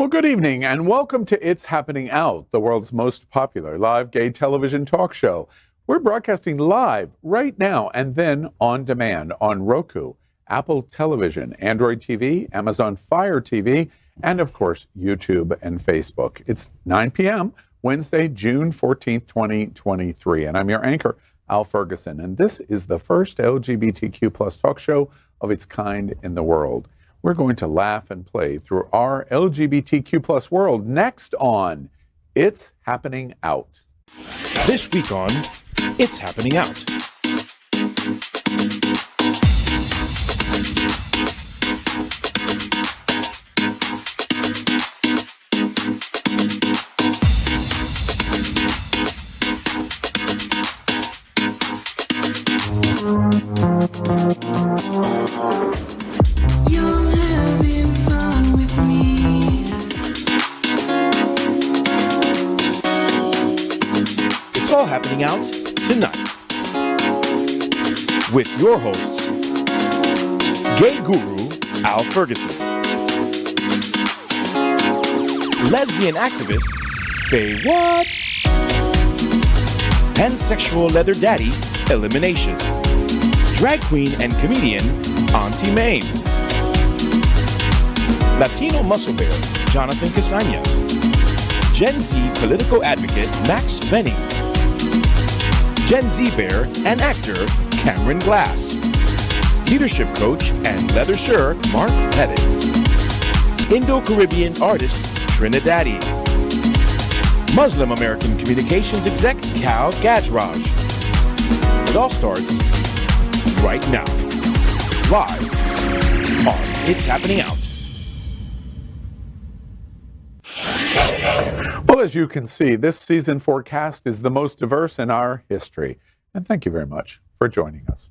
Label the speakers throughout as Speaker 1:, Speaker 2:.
Speaker 1: Well, good evening and welcome to It's Happening Out, the world's most popular live gay television talk show. We're broadcasting live right now and then on demand on Roku, Apple Television, Android TV, Amazon Fire TV, and of course, YouTube and Facebook. It's 9 p.m., Wednesday, June 14th, 2023. And I'm your anchor, Al Ferguson. And this is the first LGBTQ plus talk show of its kind in the world. We're going to laugh and play through our LGBTQ plus world next on It's Happening Out.
Speaker 2: This week on It's Happening Out. It's all happening out tonight with your hosts, gay guru Al Ferguson, lesbian activist FayWhat, pansexual leather daddy elimination, drag queen and comedian Auntie Maim, Latino muscle bear Jonathan Casañas, Gen Z political advocate Max Venning, Gen Z bear and actor Cameron Glass, leadership coach and leather sir Mark Pettitt, Indo-Caribbean artist Trinidadi, Muslim American communications exec Kal Gajraj. It all starts right now, live on It's Happening Out.
Speaker 1: Well, as you can see, this season forecast is the most diverse in our history. And thank you very much for joining us.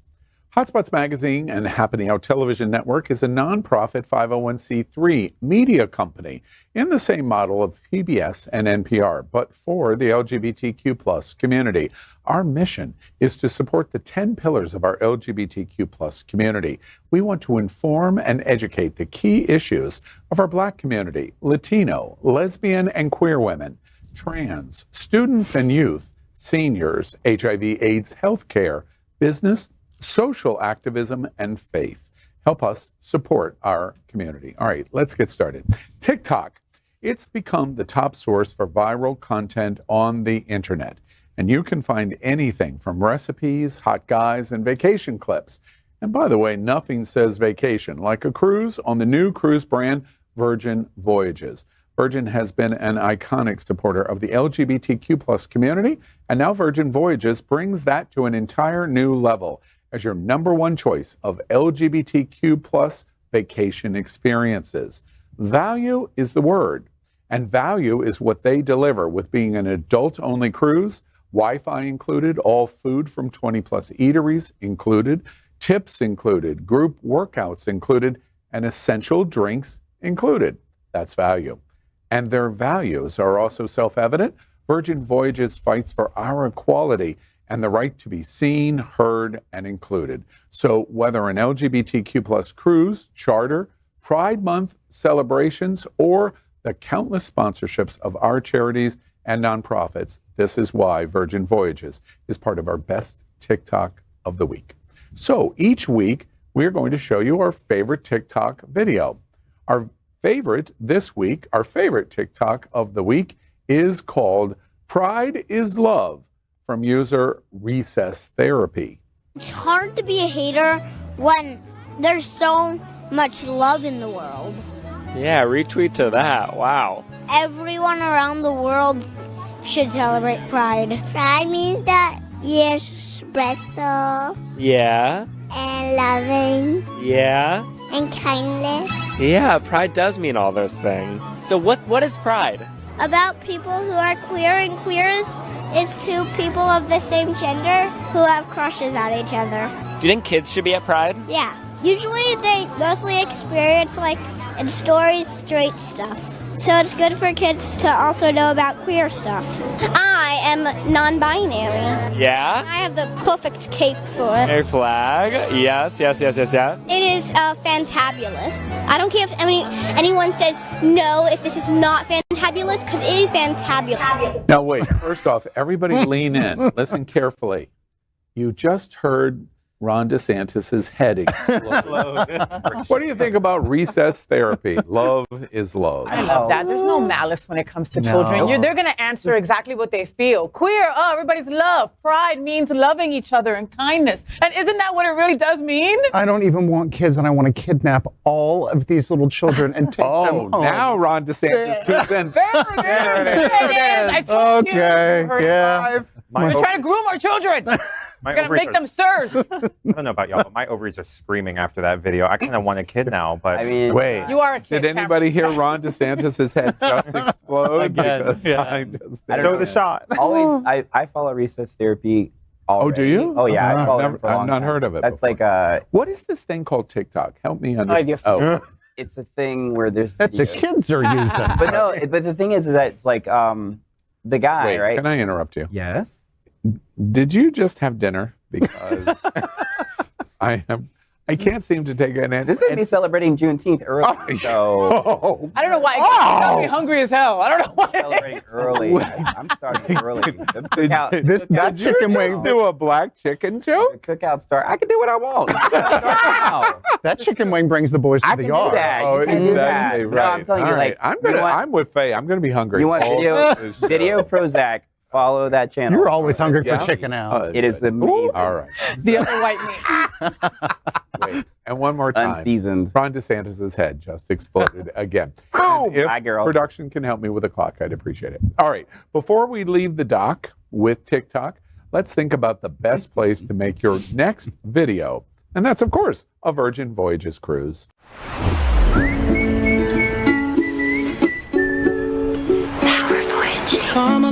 Speaker 1: Hotspots Magazine and Happening Out Television Network is a nonprofit 501c3 media company in the same model of PBS and NPR, but for the LGBTQ plus community. Our mission is to support the 10 pillars of our LGBTQ plus community. We want to inform and educate the key issues of our Black community, Latino, lesbian and queer women, trans, students and youth, seniors, HIV/AIDS healthcare, business, social activism, and faith. Help us support our community. All right, let's get started. TikTok, it's become the top source for viral content on the internet. And you can find anything from recipes, hot guys, and vacation clips. And by the way, nothing says vacation like a cruise on the new cruise brand, Virgin Voyages. Virgin has been an iconic supporter of the LGBTQ plus community, and now Virgin Voyages brings that to an entire new level as your number one choice of LGBTQ plus vacation experiences. Value is the word, and value is what they deliver with being an adult-only cruise, Wi-Fi included, all food from 20 plus eateries included, tips included, group workouts included, and essential drinks included. That's value. And their values are also self-evident. Virgin Voyages fights for our equality and the right to be seen, heard, and included. So whether an LGBTQ plus cruise, charter, Pride Month celebrations, or the countless sponsorships of our charities and nonprofits, this is why Virgin Voyages is part of our best TikTok of the week. So each week, we're going to show you our favorite TikTok video. Our favorite TikTok of the week is called Pride is Love from user Recess Therapy.
Speaker 3: It's hard to be a hater when there's so much love in the world.
Speaker 4: Yeah, retweet to that. Wow.
Speaker 3: Everyone around the world should celebrate Pride. Pride means that you're special.
Speaker 4: Yeah.
Speaker 3: And loving.
Speaker 4: Yeah.
Speaker 3: And kindness.
Speaker 4: Yeah, Pride does mean all those things. So what is Pride?
Speaker 3: About people who are queer, and queers is two people of the same gender who have crushes on each other.
Speaker 4: Do you think kids should be at Pride?
Speaker 3: Yeah. Usually they mostly experience, like, in stories, straight stuff. So it's good for kids to also know about queer stuff. I am non-binary.
Speaker 4: Yeah?
Speaker 3: I have the perfect cape for it.
Speaker 4: A flag. Yes.
Speaker 3: It is fantabulous. I don't care if anyone says no if this is not fantabulous, because it is fantabulous.
Speaker 1: Now wait, first off, everybody lean in. Listen carefully. You just heard Ron DeSantis' head explode. What do you think about recess therapy? Love is love.
Speaker 5: I love that. There's no malice when it comes to children. They're going to answer exactly what they feel. Queer, everybody's love. Pride means loving each other and kindness. And isn't that what it really does mean?
Speaker 6: I don't even want kids, and I want to kidnap all of these little children and take them home.
Speaker 1: Oh, now Ron DeSantis tunes in. There it is.
Speaker 5: There it is. I told you.
Speaker 6: Yeah.
Speaker 5: We're trying to groom our children. We're going to make them sirs.
Speaker 7: I don't know about y'all, but my ovaries are screaming after that video. I kind of want a kid now, but...
Speaker 8: I mean,
Speaker 1: wait.
Speaker 5: You are a kid.
Speaker 1: Did anybody hear Ron DeSantis' head just explode?
Speaker 4: Again,
Speaker 1: Because
Speaker 4: yeah.
Speaker 1: I just
Speaker 7: show the shot.
Speaker 8: always, I follow recess therapy already.
Speaker 1: Oh, do you?
Speaker 8: Oh, yeah. I follow it for a
Speaker 1: I've
Speaker 8: long
Speaker 1: not
Speaker 8: time.
Speaker 1: heard of it
Speaker 8: That's
Speaker 1: before.
Speaker 8: like
Speaker 1: What is this thing called TikTok? Help me understand.
Speaker 5: Yes.
Speaker 1: Oh,
Speaker 8: it's a thing where there's...
Speaker 6: That the kids are using.
Speaker 8: But no, but the thing is that it's like the guy,
Speaker 1: wait,
Speaker 8: right?
Speaker 1: can I interrupt you?
Speaker 8: Yes.
Speaker 1: Did you just have dinner? Because I can't seem to take an answer.
Speaker 8: This would be celebrating Juneteenth early, so...
Speaker 1: Oh,
Speaker 5: I don't know why. It's got me hungry as hell. I don't know why.
Speaker 8: Celebrating early. I'm starting early. The cookout,
Speaker 6: That chicken
Speaker 1: just
Speaker 6: wing.
Speaker 1: do a black chicken joke?
Speaker 8: the cookout start. I can do what I want. Start now.
Speaker 6: That chicken wing brings the boys to
Speaker 8: I
Speaker 6: the
Speaker 8: can
Speaker 6: yard.
Speaker 8: do that.
Speaker 1: Oh,
Speaker 8: You can do that.
Speaker 1: exactly
Speaker 8: No,
Speaker 1: right.
Speaker 8: I'm telling you,
Speaker 1: All right.
Speaker 8: like,
Speaker 1: I'm with Faye. I'm going to be hungry.
Speaker 8: You want
Speaker 1: all
Speaker 8: video?
Speaker 1: this show.
Speaker 8: Video Prozac. Follow that channel.
Speaker 6: You're always hungry
Speaker 1: Yeah.
Speaker 6: for chicken out.
Speaker 8: It is the
Speaker 1: Ooh, all right.
Speaker 5: The other white meat.
Speaker 1: Wait, and one more time.
Speaker 8: unseasoned.
Speaker 1: Ron DeSantis' head just exploded again.
Speaker 8: Boom!
Speaker 1: If
Speaker 8: Hi, girl.
Speaker 1: production can help me with a clock, I'd appreciate it. All right, before we leave the dock with TikTok, let's think about the best place to make your next video. And that's, of course, a Virgin Voyages cruise.
Speaker 9: Come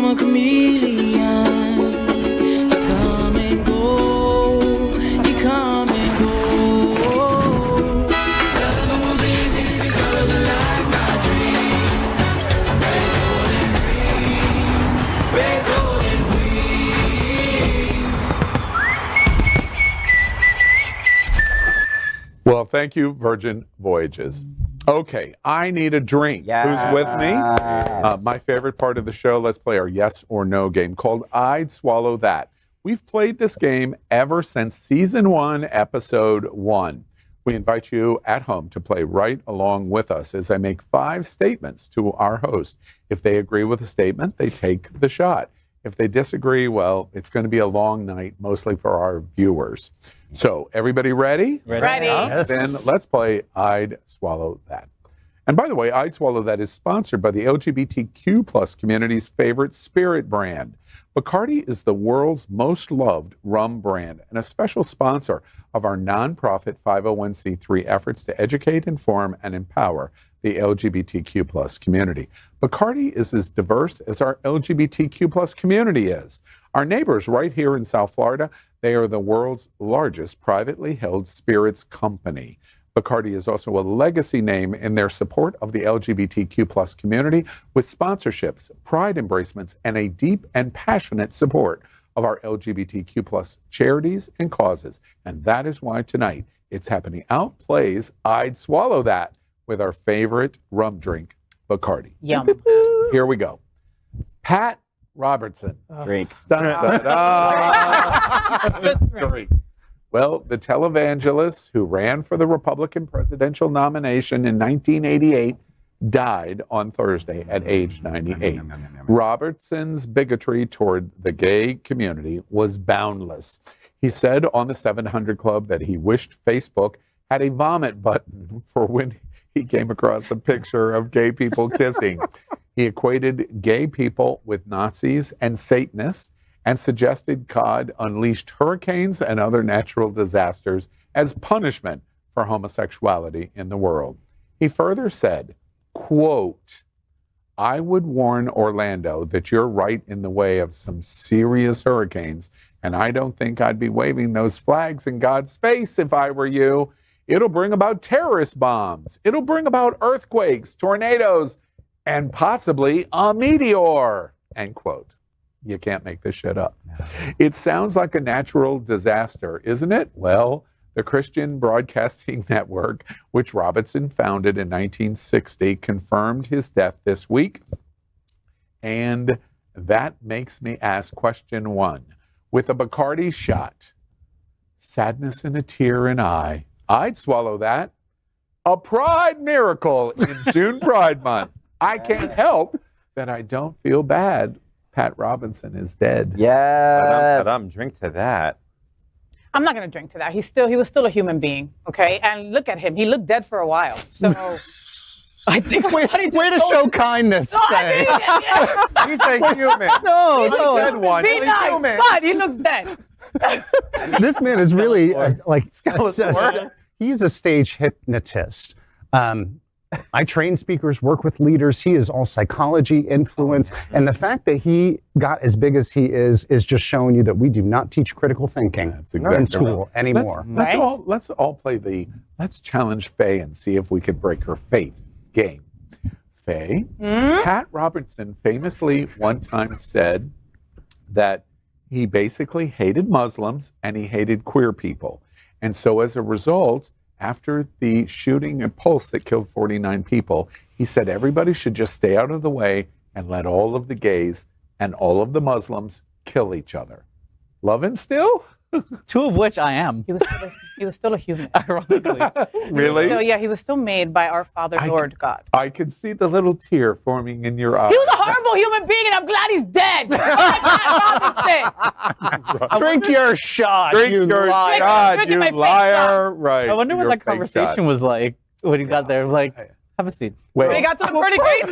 Speaker 9: on, chameleon. You come and go. You come and go. Love will blaze in every color like my dream. Red, gold, and green. Red, gold, and green.
Speaker 1: Well, thank you, Virgin Voyages. Okay, I need a drink. Who's with me? My favorite part of the show, let's play our yes or no game called I'd Swallow That. We've played this game ever since season 1, episode 1. We invite you at home to play right along with us as I make 5 statements to our host. If they agree with the statement, they take the shot. If they disagree, well, it's going to be a long night, mostly for our viewers. So, everybody ready?
Speaker 5: Ready.
Speaker 6: Yes.
Speaker 1: Then let's play I'd Swallow That. And by the way, I'd Swallow That is sponsored by the LGBTQ plus community's favorite spirit brand. Bacardi is the world's most loved rum brand and a special sponsor of our nonprofit 501c3 efforts to educate, inform, and empower the LGBTQ plus community. Bacardi is as diverse as our LGBTQ plus community is. Our neighbors right here in South Florida, they are the world's largest privately held spirits company. Bacardi is also a legacy name in their support of the LGBTQ plus community with sponsorships, pride embracements, and a deep and passionate support of our LGBTQ plus charities and causes. And that is why tonight It's Happening Out plays I'd Swallow That with our favorite rum drink, Bacardi.
Speaker 5: Yum.
Speaker 1: Here we go. Pat Robertson.
Speaker 8: Drink.
Speaker 1: Dun, dun, dun.
Speaker 5: Just drink.
Speaker 1: Drink. Well, the televangelist who ran for the Republican presidential nomination in 1988 died on Thursday at age 98. Robertson's bigotry toward the gay community was boundless. He said on the 700 Club that he wished Facebook had a vomit button for when he came across a picture of gay people kissing. He equated gay people with Nazis and Satanists and suggested God unleashed hurricanes and other natural disasters as punishment for homosexuality in the world. He further said, quote, I would warn Orlando that you're right in the way of some serious hurricanes, and I don't think I'd be waving those flags in God's face if I were you. It'll bring about terrorist bombs. It'll bring about earthquakes, tornadoes, and possibly a meteor, end quote. You can't make this shit up. It sounds like a natural disaster, isn't it? Well, The Christian Broadcasting Network, which Robinson founded in 1960, confirmed his death this week. And that makes me ask question one. With a Bacardi shot, sadness and a tear in eye, I'd swallow that. A pride miracle in June Pride Month. I can't help that I don't feel bad. Pat Robinson is dead.
Speaker 8: Yeah.
Speaker 7: Drink to that.
Speaker 5: I'm not going to drink to that. He was still a human being, okay? And look at him. He looked dead for a while. So I think
Speaker 6: Way to show kindness, Faye.
Speaker 7: He's a human.
Speaker 6: No,
Speaker 7: He's a dead one.
Speaker 5: Be nice,
Speaker 7: Human.
Speaker 5: but he looks dead.
Speaker 6: This man is really he's a stage hypnotist. I train speakers, work with leaders. He is all psychology influence. And the fact that he got as big as he is just showing you that we do not teach critical thinking in school anymore.
Speaker 1: Let's all play let's challenge Faye and see if we can break her faith game. Faye, Pat Robinson famously one time said that he basically hated Muslims and he hated queer people. And so as a result, after the shooting at Pulse that killed 49 people, he said everybody should just stay out of the way and let all of the gays and all of the Muslims kill each other. Love him still?
Speaker 10: Two of which I am.
Speaker 5: He was still a human.
Speaker 10: Ironically.
Speaker 1: Really?
Speaker 5: He was still made by our Father, Lord God.
Speaker 1: I could see the little tear forming in your eye.
Speaker 5: He was a horrible human being, and I'm glad he's dead.
Speaker 6: Drink your shot,
Speaker 1: Drink
Speaker 6: you
Speaker 1: your
Speaker 6: liar.
Speaker 1: shot, you liar. Right.
Speaker 10: I wonder what
Speaker 1: your
Speaker 10: that
Speaker 1: fake
Speaker 10: conversation
Speaker 1: shot.
Speaker 10: was like when he got there. Like, have a seat.
Speaker 1: Wait.
Speaker 5: When he got to the pretty face.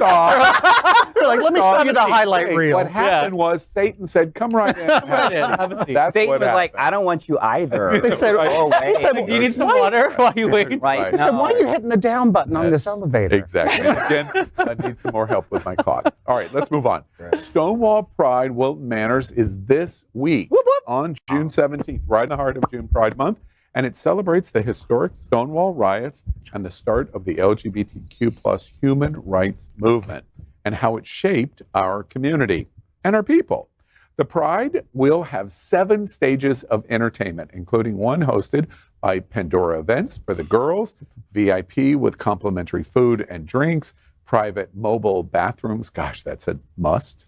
Speaker 6: You're like, let me show you the highlight reel.
Speaker 1: What happened was Satan said, come right in.
Speaker 10: Have a seat.
Speaker 1: That's
Speaker 8: Satan
Speaker 1: what
Speaker 8: was like,
Speaker 1: happened.
Speaker 8: I don't want you either.
Speaker 6: They said,
Speaker 8: Go away.
Speaker 10: Do you need some water while you wait?
Speaker 8: Right.
Speaker 6: They said, why are you hitting the down button on this elevator?
Speaker 1: Exactly. Again, I need some more help with my clock. All right, let's move on. Stonewall Pride, Wilton Manors, is this week on June 17th, right in the heart of June Pride Month. And it celebrates the historic Stonewall riots and the start of the LGBTQ plus human rights movement and how it shaped our community and our people. The Pride will have 7 stages of entertainment, including one hosted by Pandora Events for the girls, VIP with complimentary food and drinks, private mobile bathrooms. Gosh, that's a must,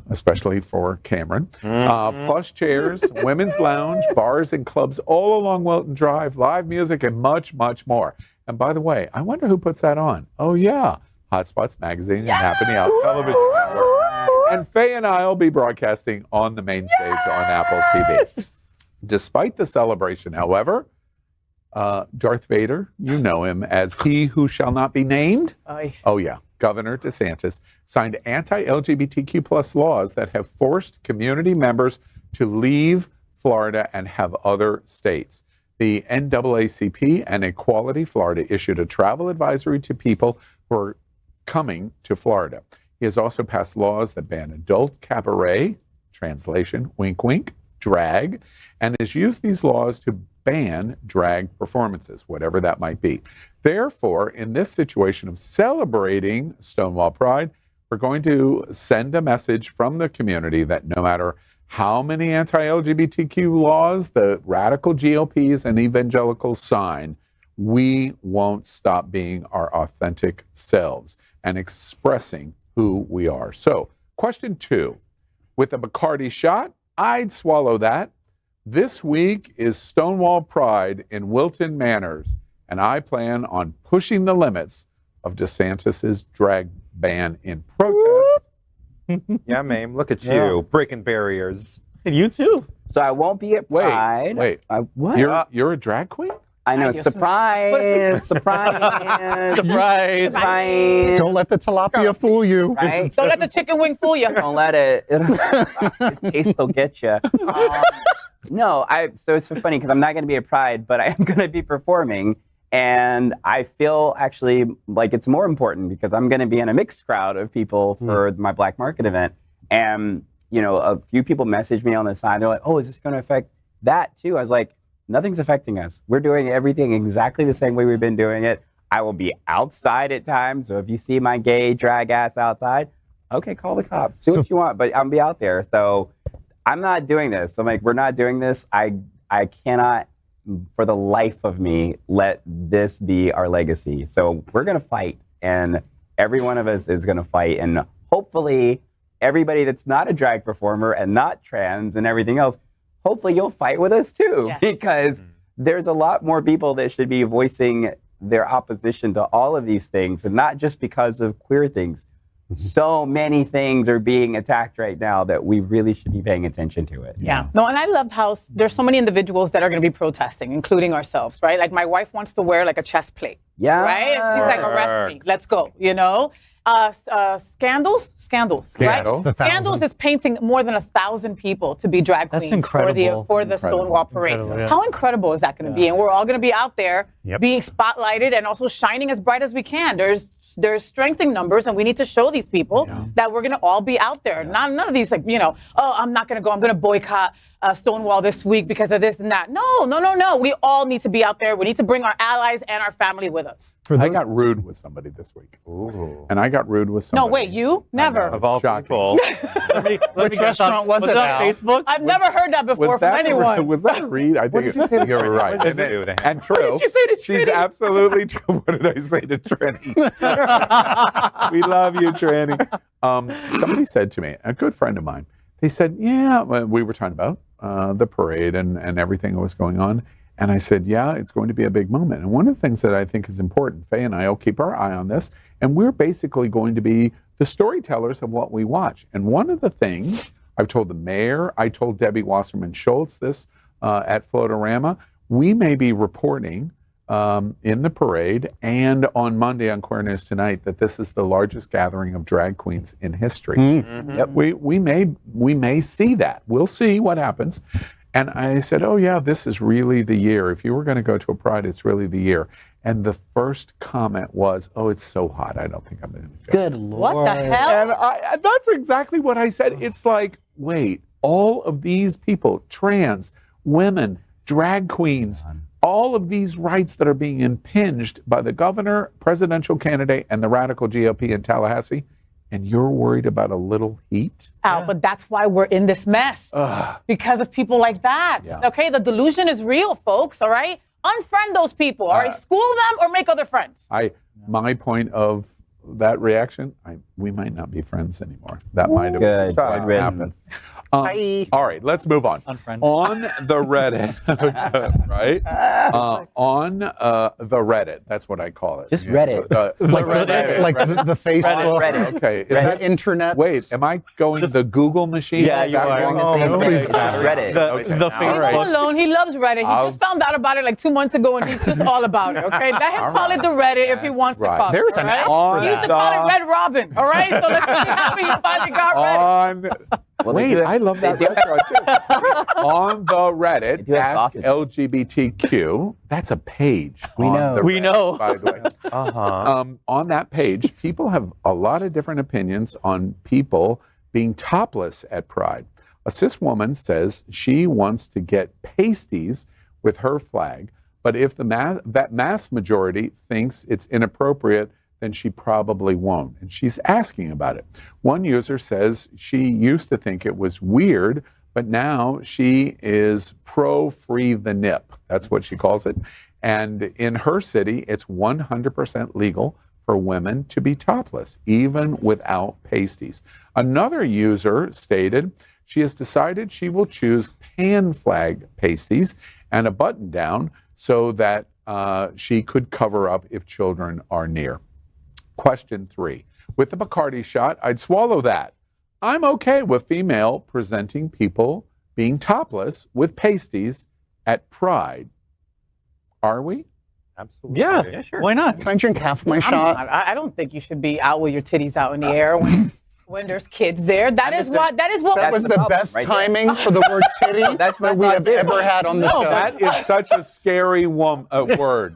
Speaker 1: especially for Cameron. Plush chairs, women's lounge, bars and clubs all along Wilton Drive, live music, and much, much more. And by the way, I wonder who puts that on. Oh, yeah. Hotspots Magazine and Happening Out Television Network. And Faye and I will be broadcasting on the main stage on Apple TV. Despite the celebration, however, Darth Vader, you know him as He Who Shall Not Be Named. Oh, yeah. Governor DeSantis signed anti-LGBTQ plus laws that have forced community members to leave Florida and have other states. The NAACP and Equality Florida issued a travel advisory to people who are coming to Florida. He has also passed laws that ban adult cabaret, translation, wink, wink, drag, and has used these laws to ban drag performances, whatever that might be. Therefore, in this situation of celebrating Stonewall Pride, we're going to send a message from the community that no matter how many anti-LGBTQ laws the radical GOPs and evangelicals sign, we won't stop being our authentic selves and expressing who we are. So, question 2, with a Bacardi shot, I'd swallow that. This week is Stonewall Pride in Wilton Manors, and I plan on pushing the limits of DeSantis's drag ban in protest.
Speaker 7: Yeah, Maim, look at you, breaking barriers.
Speaker 10: You too.
Speaker 8: So I won't be at Pride.
Speaker 1: Wait.
Speaker 8: What?
Speaker 1: You're a drag queen?
Speaker 8: I know. Surprise. Surprise.
Speaker 10: Surprise.
Speaker 6: Don't let the tilapia fool you.
Speaker 8: Right?
Speaker 5: Don't let the chicken wing fool you.
Speaker 8: Don't let it. The taste will get you. No, so it's so funny because I'm not going to be at Pride, but I am going to be performing. And I feel actually like it's more important because I'm going to be in a mixed crowd of people for my Black Market event. And, you know, a few people messaged me on the side. They're like, oh, is this going to affect that too? I was like, nothing's affecting us. We're doing everything exactly the same way we've been doing it. I will be outside at times. So if you see my gay drag ass outside, okay, call the cops. Do what you want, but I'll be out there. So I'm not doing this. I'm like, we're not doing this. I cannot for the life of me, let this be our legacy. So we're going to fight, and every one of us is going to fight. And hopefully everybody that's not a drag performer and not trans and everything else, hopefully you'll fight with us too, because there's a lot more people that should be voicing their opposition to all of these things, and not just because of queer things. So many things are being attacked right now that we really should be paying attention to it.
Speaker 5: Yeah. No, and I love how there's so many individuals that are going to be protesting, including ourselves, right? Like my wife wants to wear like a chest plate.
Speaker 8: Yeah.
Speaker 5: Right? And she's like, arrest me. Let's go, you know? Scandals, right? Scandals is painting more than 1,000 people to be drag queens for the Stonewall Parade. How incredible is that going to be? And we're all going to be out there being spotlighted and also shining as bright as we can. There's strength in numbers, and we need to show these people that we're going to all be out there. None of these like, I'm not going to go. I'm going to boycott Stonewall this week because of this and that. No. We all need to be out there. We need to bring our allies and our family with us.
Speaker 1: I got rude with somebody this week. Ooh. And I got rude with somebody.
Speaker 5: No, wait, you? Never.
Speaker 7: Of all people.
Speaker 10: Which restaurant was it on Facebook?
Speaker 5: I've never heard that before from anyone.
Speaker 1: Was that Reed? I think you're right. And true.
Speaker 5: What did you say to Trini?
Speaker 1: She's absolutely true. What did I say to Trini? We love you, Trini. Somebody said to me, a good friend of mine, they said, we were talking about the parade and everything that was going on. And I said, it's going to be a big moment. And one of the things that I think is important, Faye and I will keep our eye on this, and we're basically going to be the storytellers of what we watch. And one of the things, I've told the mayor, I told Debbie Wasserman Schultz this at Floatorama, we may be reporting in the parade and on Monday on Queer News Tonight that this is the largest gathering of drag queens in history. Mm-hmm. Yep. We may see that. We'll see what happens. And I said, this is really the year. If you were going to go to a pride, it's really the year. And the first comment was, it's so hot. I don't think I'm going to go.
Speaker 10: Good Lord.
Speaker 5: What the hell?
Speaker 1: And that's exactly what I said. It's like, wait, all of these people, trans, women, drag queens, all of these rights that are being impinged by the governor, presidential candidate, and the radical GOP in Tallahassee, and you're worried about a little heat?
Speaker 5: But that's why we're in this mess. Because of people like that. Yeah. Okay, the delusion is real, folks, all right? Unfriend those people, all right? School them or make other friends.
Speaker 1: My point of that reaction, we might not be friends anymore. That might have happened. All right, let's move on. On the Reddit, right? On the Reddit, that's what I call it.
Speaker 8: Just Reddit.
Speaker 6: Like the Facebook.
Speaker 8: Reddit.
Speaker 1: Okay. Is
Speaker 6: that internet?
Speaker 1: Wait, am I going to the Google machine?
Speaker 8: Yeah, you are. Reddit.
Speaker 10: The Facebook.
Speaker 5: Leave him alone. He loves Reddit. He just found out about it like 2 months ago, and he's just all about it, okay? Let him call it the Reddit if he wants to call it.
Speaker 6: There's an app for
Speaker 5: He used to call it Red Robin, all right? So let's see how he finally got Reddit.
Speaker 1: Wait, I love that restaurant too. On the Reddit, Ask LGBTQ. That's a page.
Speaker 8: We know.
Speaker 10: We know.
Speaker 1: By the way. On that page, people have a lot of different opinions on people being topless at Pride. A cis woman says she wants to get pasties with her flag, but if that mass majority thinks it's inappropriate, then she probably won't. And she's asking about it. One user says she used to think it was weird, but now she is pro-free the nip. That's what she calls it. And in her city, it's 100% legal for women to be topless, even without pasties. Another user stated she has decided she will choose pan flag pasties and a button down so that she could cover up if children are near. Question 3. With the Bacardi shot, I'd swallow that. I'm okay with female presenting people being topless with pasties at Pride. Are we?
Speaker 7: Absolutely.
Speaker 10: Yeah, sure. Why not?
Speaker 6: Can I drink half my shot?
Speaker 5: I don't think you should be out with your titties out in the air when there's kids there. That is what
Speaker 6: that was the best timing for the word titty that we have ever had on the show.
Speaker 1: That is such a scary word.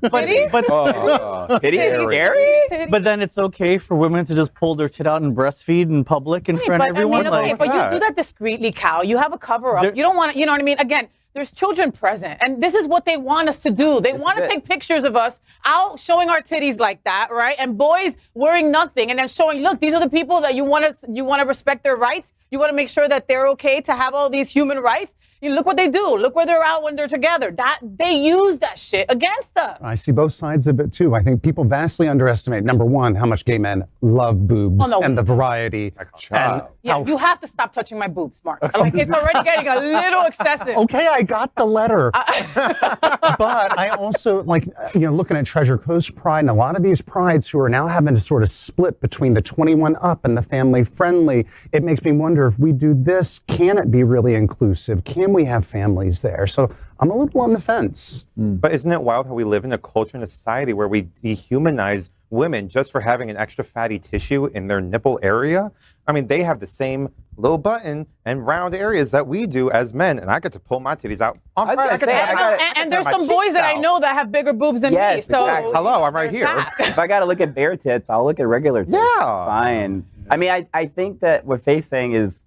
Speaker 5: Titty?
Speaker 8: Titty is scary?
Speaker 10: But then it's okay for women to just pull their tit out and breastfeed in public in front of everyone.
Speaker 5: But you do that discreetly, Cal. You have a cover up. You don't want to, you know what I mean? Again, there's children present, and this is what they want us to do. They want to take pictures of us out showing our titties like that, right? And boys wearing nothing, and then showing, look, these are the people that you want to respect their rights. You want to make sure that they're okay to have all these human rights. look what they do. Look where they're out when they're together. That they use that shit against us.
Speaker 6: I see both sides of it too. I think people vastly underestimate, number one, how much gay men love boobs and the variety. And
Speaker 5: you have to stop touching my boobs, Mark. Like, it's already getting a little excessive.
Speaker 6: Okay, I got the letter. But I also looking at Treasure Coast Pride and a lot of these prides who are now having to sort of split between the 21 up and the family friendly. It makes me wonder, if we do this, can it be really inclusive? Can we have families there? So I'm a little on the fence.
Speaker 7: But isn't it wild how we live in a culture and a society where we dehumanize women just for having an extra fatty tissue in their nipple area? I mean, they have the same little button and round areas that we do as men, and I get to pull my titties out.
Speaker 5: And there's some boys that I know that have bigger boobs than me. So
Speaker 7: exactly. Hello, I'm right here.
Speaker 8: If I got to look at bare tits, I'll look at regular tits.
Speaker 7: Yeah.
Speaker 8: It's fine. I mean, I think that what Faye's saying is,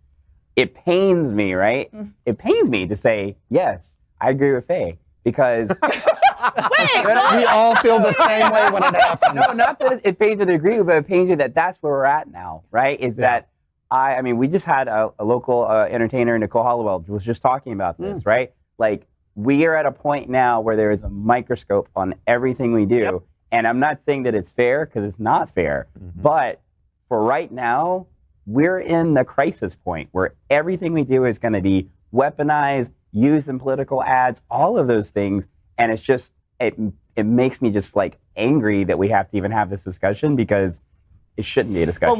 Speaker 8: it pains me, right? It pains me to say, yes, I agree with Faye, because
Speaker 6: we all feel the same way when it happens.
Speaker 8: No, not that it pains me to agree with, but it pains me that that's where we're at now, right? That I mean, we just had a local entertainer, Nicole Hollowell, was just talking about this, right? Like, we are at a point now where there is a microscope on everything we do. And I'm not saying that it's fair, because it's not fair. But for right now, we're in the crisis point where everything we do is going to be weaponized, used in political ads, all of those things. And it's just, it makes me just like angry that we have to even have this discussion, because it shouldn't be a discussion.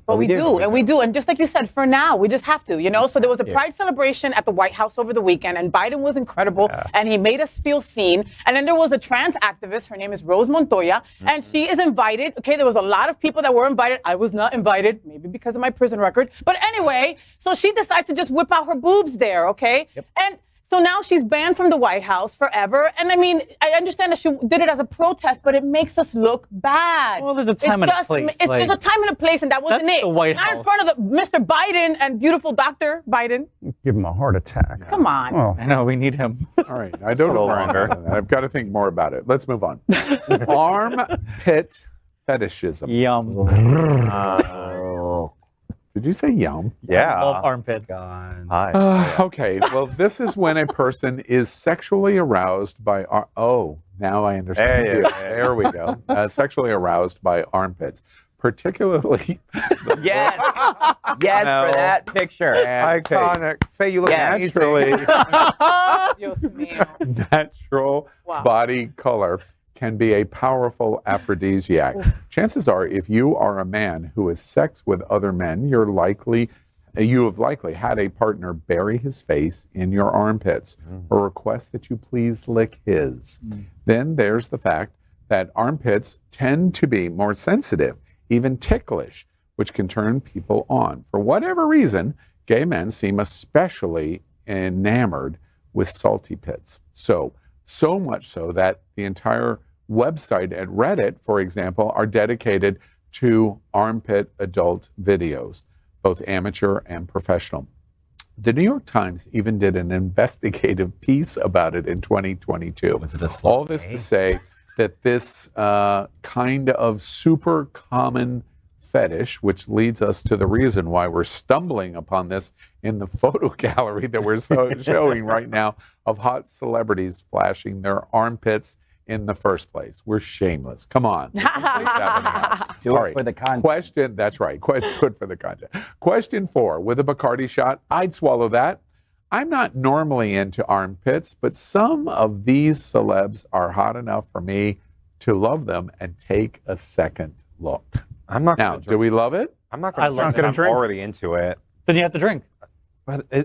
Speaker 5: But we do. And just like you said, for now, we just have to, So there was a Pride celebration at the White House over the weekend, and Biden was incredible, and he made us feel seen. And then there was a trans activist, her name is Rose Montoya, and she is invited. Okay, there was a lot of people that were invited. I was not invited, maybe because of my prison record. But anyway, so she decides to just whip out her boobs there, okay? And so now she's banned from the White House forever. And I mean, I understand that she did it as a protest, but it makes us look bad.
Speaker 10: Well, there's a time and a place.
Speaker 5: There's a time and a place, and that wasn't it.
Speaker 10: That's the White House.
Speaker 5: Not in front of Mr. Biden and beautiful Dr. Biden.
Speaker 6: Give him a heart attack.
Speaker 5: Come on.
Speaker 6: Oh.
Speaker 10: I know, we need him.
Speaker 1: All right, I don't know longer. I've got to think more about it. Let's move on. Armpit fetishism.
Speaker 10: Yum.
Speaker 1: Did you say yum?
Speaker 7: Yeah.
Speaker 10: I love armpits.
Speaker 1: Okay, well, this is when a person is sexually aroused by, now I understand. There we go. Sexually aroused by armpits, particularly.
Speaker 8: Yes, for that picture.
Speaker 7: Iconic. Faye, you look
Speaker 1: naturally.
Speaker 7: amazing.
Speaker 1: Natural body color can be a powerful aphrodisiac. Chances are, if you are a man who has sex with other men, you have likely had a partner bury his face in your armpits or request that you please lick his. Then there's the fact that armpits tend to be more sensitive, even ticklish, which can turn people on. For whatever reason, gay men seem especially enamored with salty pits. So much so that the entire website at Reddit, for example, are dedicated to armpit adult videos, both amateur and professional. The New York Times even did an investigative piece about it in 2022. All this to say that this kind of super common fetish, which leads us to the reason why we're stumbling upon this in the photo gallery that we're showing right now of hot celebrities flashing their armpits in the first place. We're shameless. Come on.
Speaker 8: Do it for the content.
Speaker 1: That's right. Do it for the content. Question 4. With a Bacardi shot, I'd swallow that. I'm not normally into armpits, but some of these celebs are hot enough for me to love them and take a second look.
Speaker 7: I'm not
Speaker 1: now, do we love it?
Speaker 7: I'm not going to drink. I'm already into it.
Speaker 10: Then you have to drink.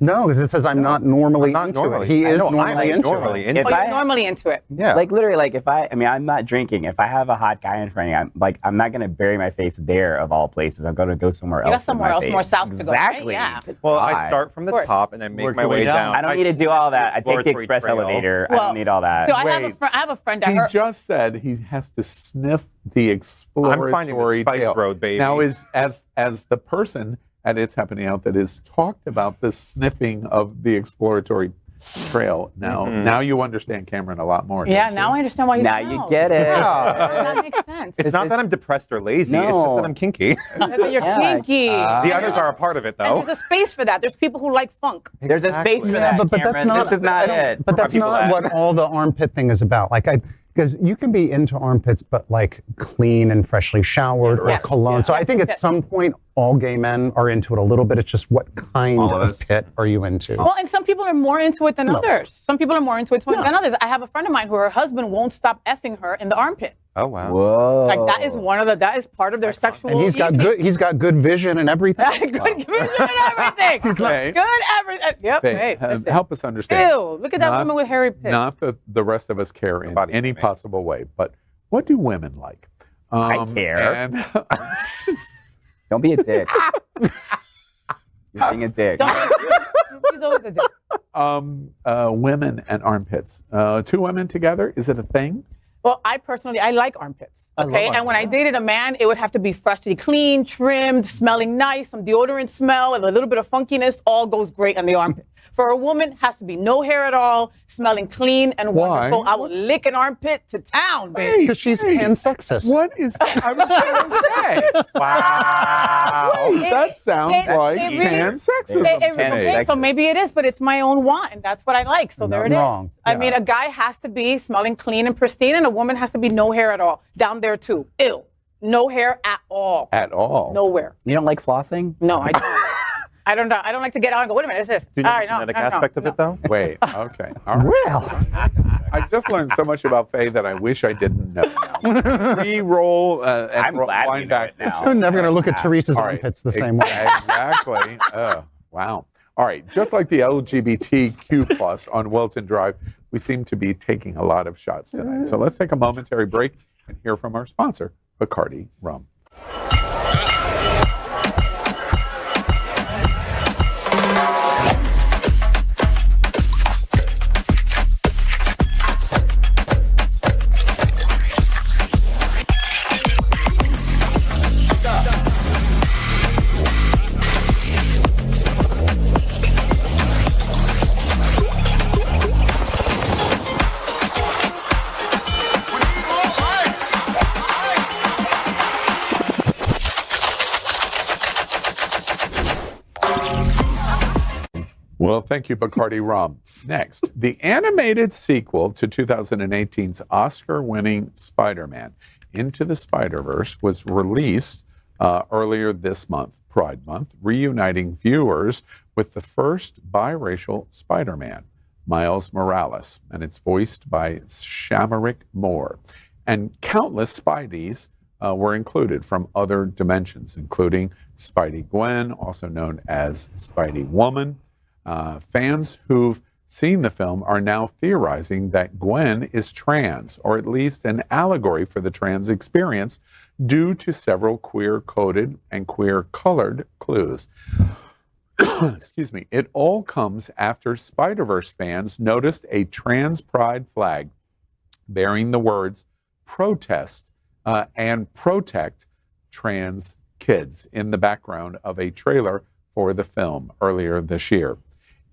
Speaker 6: No, because it says I'm not normally into it. He is normally into it.
Speaker 5: You're normally into it.
Speaker 7: Yeah.
Speaker 8: Like literally, like if I'm not drinking. If I have a hot guy in front of me, I'm not gonna bury my face there of all places. I'm gonna go somewhere else.
Speaker 5: You got somewhere else, more south to go.
Speaker 8: Exactly.
Speaker 5: Right? Yeah.
Speaker 7: Well, I start from the top and I make my way down.
Speaker 8: I don't need to do all that. I take the express elevator. I don't need all that.
Speaker 5: So I have a friend.
Speaker 1: He just said he has to sniff the exploratory.
Speaker 7: I'm finding the spice road, baby.
Speaker 1: Now, as the person at It's Happening Out that has talked about the sniffing of the exploratory trail. Now you understand Cameron a lot more.
Speaker 5: Yeah,
Speaker 1: don't you?
Speaker 5: now I understand why you
Speaker 8: Now
Speaker 5: smell.
Speaker 8: you get it.
Speaker 5: That makes sense.
Speaker 7: It's not that I'm depressed or lazy. It's just
Speaker 8: No.
Speaker 7: that I'm kinky.
Speaker 5: You're kinky.
Speaker 7: The others are a part of it, though.
Speaker 5: And there's a space for that. There's people who like funk.
Speaker 8: There's a space for
Speaker 7: Exactly.
Speaker 8: that,
Speaker 6: but that's
Speaker 8: Cameron.
Speaker 6: not.
Speaker 8: This is not it.
Speaker 6: But that's
Speaker 8: People
Speaker 6: not
Speaker 8: that-
Speaker 6: what all the armpit thing is about. Because you can be into armpits, but like clean and freshly showered or
Speaker 5: Yes.
Speaker 6: cologne.
Speaker 5: Yeah.
Speaker 6: So I think at some point all gay men are into it a little bit. It's just what kind
Speaker 8: All of
Speaker 6: of
Speaker 8: us.
Speaker 6: pit are you into?
Speaker 5: Well, and some people are more into it than others. Some people are more into it than others. I have a friend of mine who her husband won't stop effing her in the armpit.
Speaker 7: Oh, wow.
Speaker 8: Whoa.
Speaker 5: Like that is part of their sexual.
Speaker 6: And he's got good vision and everything.
Speaker 5: good vision and everything.
Speaker 1: Faye.
Speaker 5: Good everything. Yep.
Speaker 1: Faye,
Speaker 5: Hey, listen.
Speaker 1: help us understand.
Speaker 5: Ew, look at that woman with hairy pits.
Speaker 1: Not that the rest of us care in
Speaker 7: Body
Speaker 1: any
Speaker 7: shaming.
Speaker 1: possible way, but what do women like?
Speaker 8: I care.
Speaker 1: And
Speaker 8: Don't be a dick. You're being a dick.
Speaker 5: He's always a dick.
Speaker 1: women and armpits. Two women together, is it a thing?
Speaker 5: Well, I like armpits.
Speaker 10: I love
Speaker 5: Okay, and when I dated a man, it would have to be freshly clean, trimmed, smelling nice, some deodorant smell, and a little bit of funkiness. All goes great on the armpit. For a woman, has to be no hair at all, smelling clean and
Speaker 1: Why?
Speaker 5: wonderful. I will lick an armpit to town, baby.
Speaker 6: Because she's pansexist.
Speaker 1: What is I was going to say? Wow. That sounds like
Speaker 5: it really-
Speaker 1: pansexism
Speaker 5: It
Speaker 1: to me.
Speaker 5: okay, so maybe it is, but it's my own want, and that's what I like. So there it is.
Speaker 6: wrong.
Speaker 5: I mean, a guy has to be smelling clean and pristine, and a woman has to be no hair at all. Down there too. Ew. No hair at all.
Speaker 1: At all.
Speaker 5: Nowhere.
Speaker 8: You don't like flossing?
Speaker 5: No, I don't. I don't know. I don't like to get out and go, wait a minute, is this?
Speaker 7: Do you know
Speaker 5: All
Speaker 7: the
Speaker 5: right, no,
Speaker 7: genetic
Speaker 5: no, no,
Speaker 7: aspect of
Speaker 5: no.
Speaker 7: it, though?
Speaker 1: Wait, okay. All right.
Speaker 6: Well,
Speaker 1: I just learned so much about Faye that I wish I didn't know. Re-roll and
Speaker 8: I'm glad
Speaker 1: wind
Speaker 8: you know
Speaker 1: back
Speaker 8: it now.
Speaker 6: I'm never going to look at Teresa's
Speaker 1: All right.
Speaker 6: armpits the same way.
Speaker 1: Exactly. Wow. All right. Just like the LGBTQ plus on Wilton Drive, we seem to be taking a lot of shots tonight. So let's take a momentary break and hear from our sponsor, Bacardi Rum. Well, thank you, Bacardi Rum. Next, the animated sequel to 2018's Oscar-winning Spider-Man, Into the Spider-Verse, was released earlier this month, Pride Month, reuniting viewers with the first biracial Spider-Man, Miles Morales, and it's voiced by Shamarick Moore. And countless Spideys were included from other dimensions, including Spidey Gwen, also known as Spidey Woman. Fans who've seen the film are now theorizing that Gwen is trans, or at least an allegory for the trans experience, due to several queer-coded and queer-colored clues. Excuse me. It all comes after Spider-Verse fans noticed a trans pride flag bearing the words protest and protect trans kids in the background of a trailer for the film earlier this year.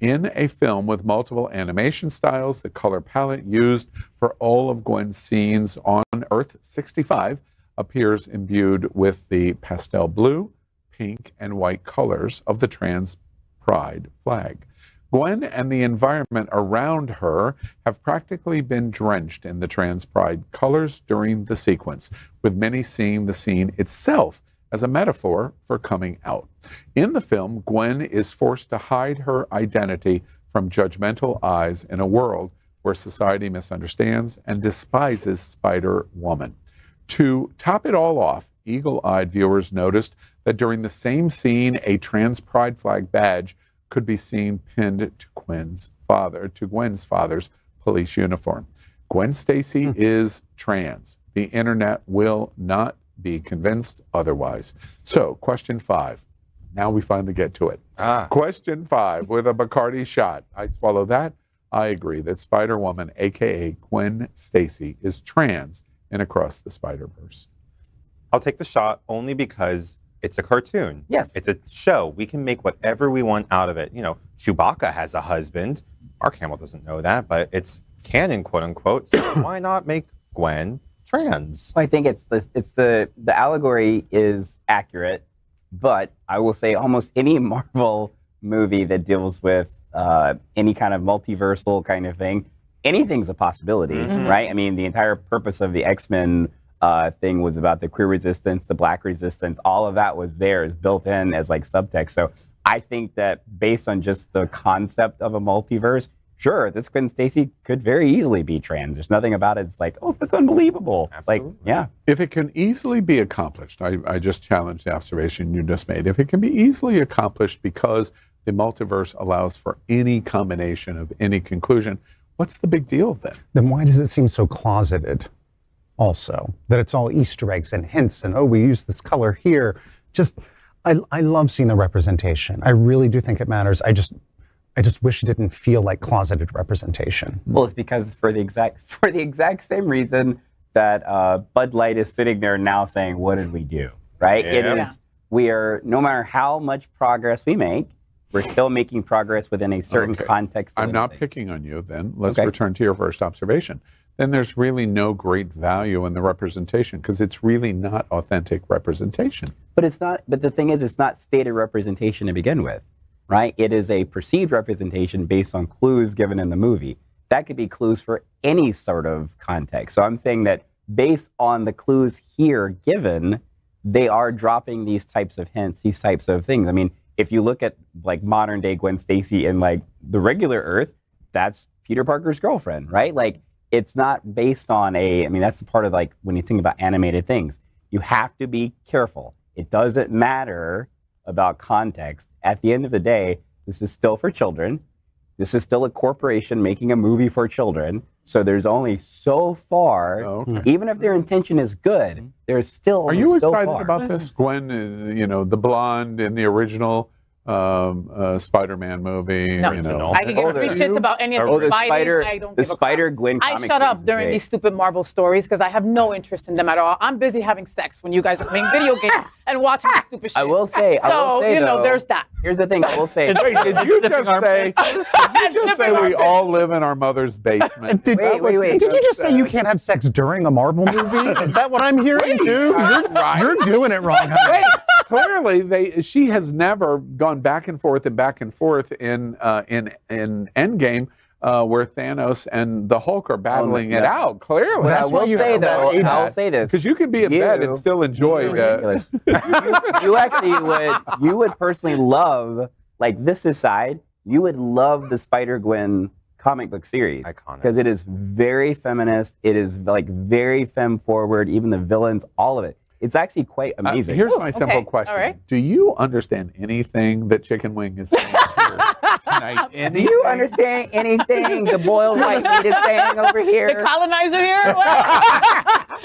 Speaker 1: In a film with multiple animation styles, the color palette used for all of Gwen's scenes on Earth-65 appears imbued with the pastel blue, pink, and white colors of the trans pride flag. Gwen and the environment around her have practically been drenched in the trans pride colors during the sequence, with many seeing the scene itself as a metaphor for coming out. In the film, Gwen is forced to hide her identity from judgmental eyes in a world where society misunderstands and despises Spider-Woman. To top it all off, eagle-eyed viewers noticed that during the same scene, a trans pride flag badge could be seen pinned to Gwen's father's police uniform. Gwen Stacy is trans. The internet will not be convinced otherwise. So, question 5. Now we finally get to it. Question 5 with a Bacardi shot. I swallow that. I agree that Spider-Woman, aka Gwen Stacy, is trans in Across the Spider-Verse.
Speaker 7: I'll take the shot only because it's a cartoon.
Speaker 8: Yes.
Speaker 7: It's a show. We can make whatever we want out of it. You know, Chewbacca has a husband. Mark Hamill doesn't know that, but it's canon, quote unquote. So why not make Gwen trans?
Speaker 8: Well, I think it's the allegory is accurate, but I will say almost any Marvel movie that deals with any kind of multiversal kind of thing, anything's a possibility, right? I mean, the entire purpose of the X-Men thing was about the queer resistance, the black resistance, all of that was there, is built in as like subtext. So I think that based on just the concept of a multiverse, sure, this Gwen Stacy could very easily be trans. There's nothing about it. It's like, oh, that's unbelievable.
Speaker 7: Absolutely.
Speaker 8: Like, yeah.
Speaker 1: If it can easily be accomplished, I just challenged the observation you just made. If it can be easily accomplished because the multiverse allows for any combination of any conclusion, what's the big deal then?
Speaker 6: Then why does it seem so closeted also? That it's all Easter eggs and hints and, oh, we use this color here. Just, I love seeing the representation. I really do think it matters. I just wish it didn't feel like closeted representation.
Speaker 8: Well, it's because for the exact same reason that Bud Light is sitting there now saying, what did we do, right?
Speaker 7: Yeah.
Speaker 8: It is, we are, no matter how much progress we make, we're still making progress within a certain context.
Speaker 1: I'm not picking on you then. Let's return to your first observation. Then there's really no great value in the representation because it's really not authentic representation.
Speaker 8: But it's not, but the thing is, it's not stated representation to begin with, right? It is a perceived representation based on clues given in the movie. That could be clues for any sort of context. So I'm saying that based on the clues here given, they are dropping these types of hints, these types of things. I mean, if you look at like modern day Gwen Stacy in like the regular Earth, that's Peter Parker's girlfriend, right? Like it's not based on I mean, that's the part of like when you think about animated things, you have to be careful. It doesn't matter about context. At the end of the day, this is still for children. This is still a corporation making a movie for children. So there's only so far, even if their intention is good, there's still
Speaker 1: Are you
Speaker 8: so
Speaker 1: excited
Speaker 8: far.
Speaker 1: about this? Gwen, the blonde in the original Spider-Man movie.
Speaker 5: No. I can give three shits about any of the Spidey. I don't give a crap.
Speaker 8: Gwen
Speaker 5: I
Speaker 8: comic
Speaker 5: shut up
Speaker 8: series is
Speaker 5: during
Speaker 8: great.
Speaker 5: these stupid Marvel stories because I have no interest in them at all. I'm busy having sex when you guys are playing video games and watching this stupid shit.
Speaker 8: I will say,
Speaker 5: So, you know,
Speaker 8: though,
Speaker 5: there's that.
Speaker 8: Here's the thing, I will say.
Speaker 1: Wait, did you just say we all live in our mother's basement?
Speaker 8: Wait.
Speaker 6: Did you just say you can't have sex during a Marvel movie? Is that what I'm hearing too? You're doing it wrong.
Speaker 1: Wait, clearly, she has never gone back and forth in Endgame, where Thanos and the Hulk are battling it out. Clearly,
Speaker 8: But I will say though, I'll say this
Speaker 1: because you can be in bed and still enjoy.
Speaker 8: You would personally love, like this aside, you would love the Spider-Gwen comic book series.
Speaker 7: Iconic.
Speaker 8: Because it is very feminist. It is like very femme forward. Even the villains, all of it. It's actually quite amazing.
Speaker 1: Here's my simple question.
Speaker 5: All right.
Speaker 1: Do you understand anything that Chicken Wing is saying here tonight?
Speaker 8: Do you understand anything the boiled white meat is saying over here?
Speaker 5: The colonizer here?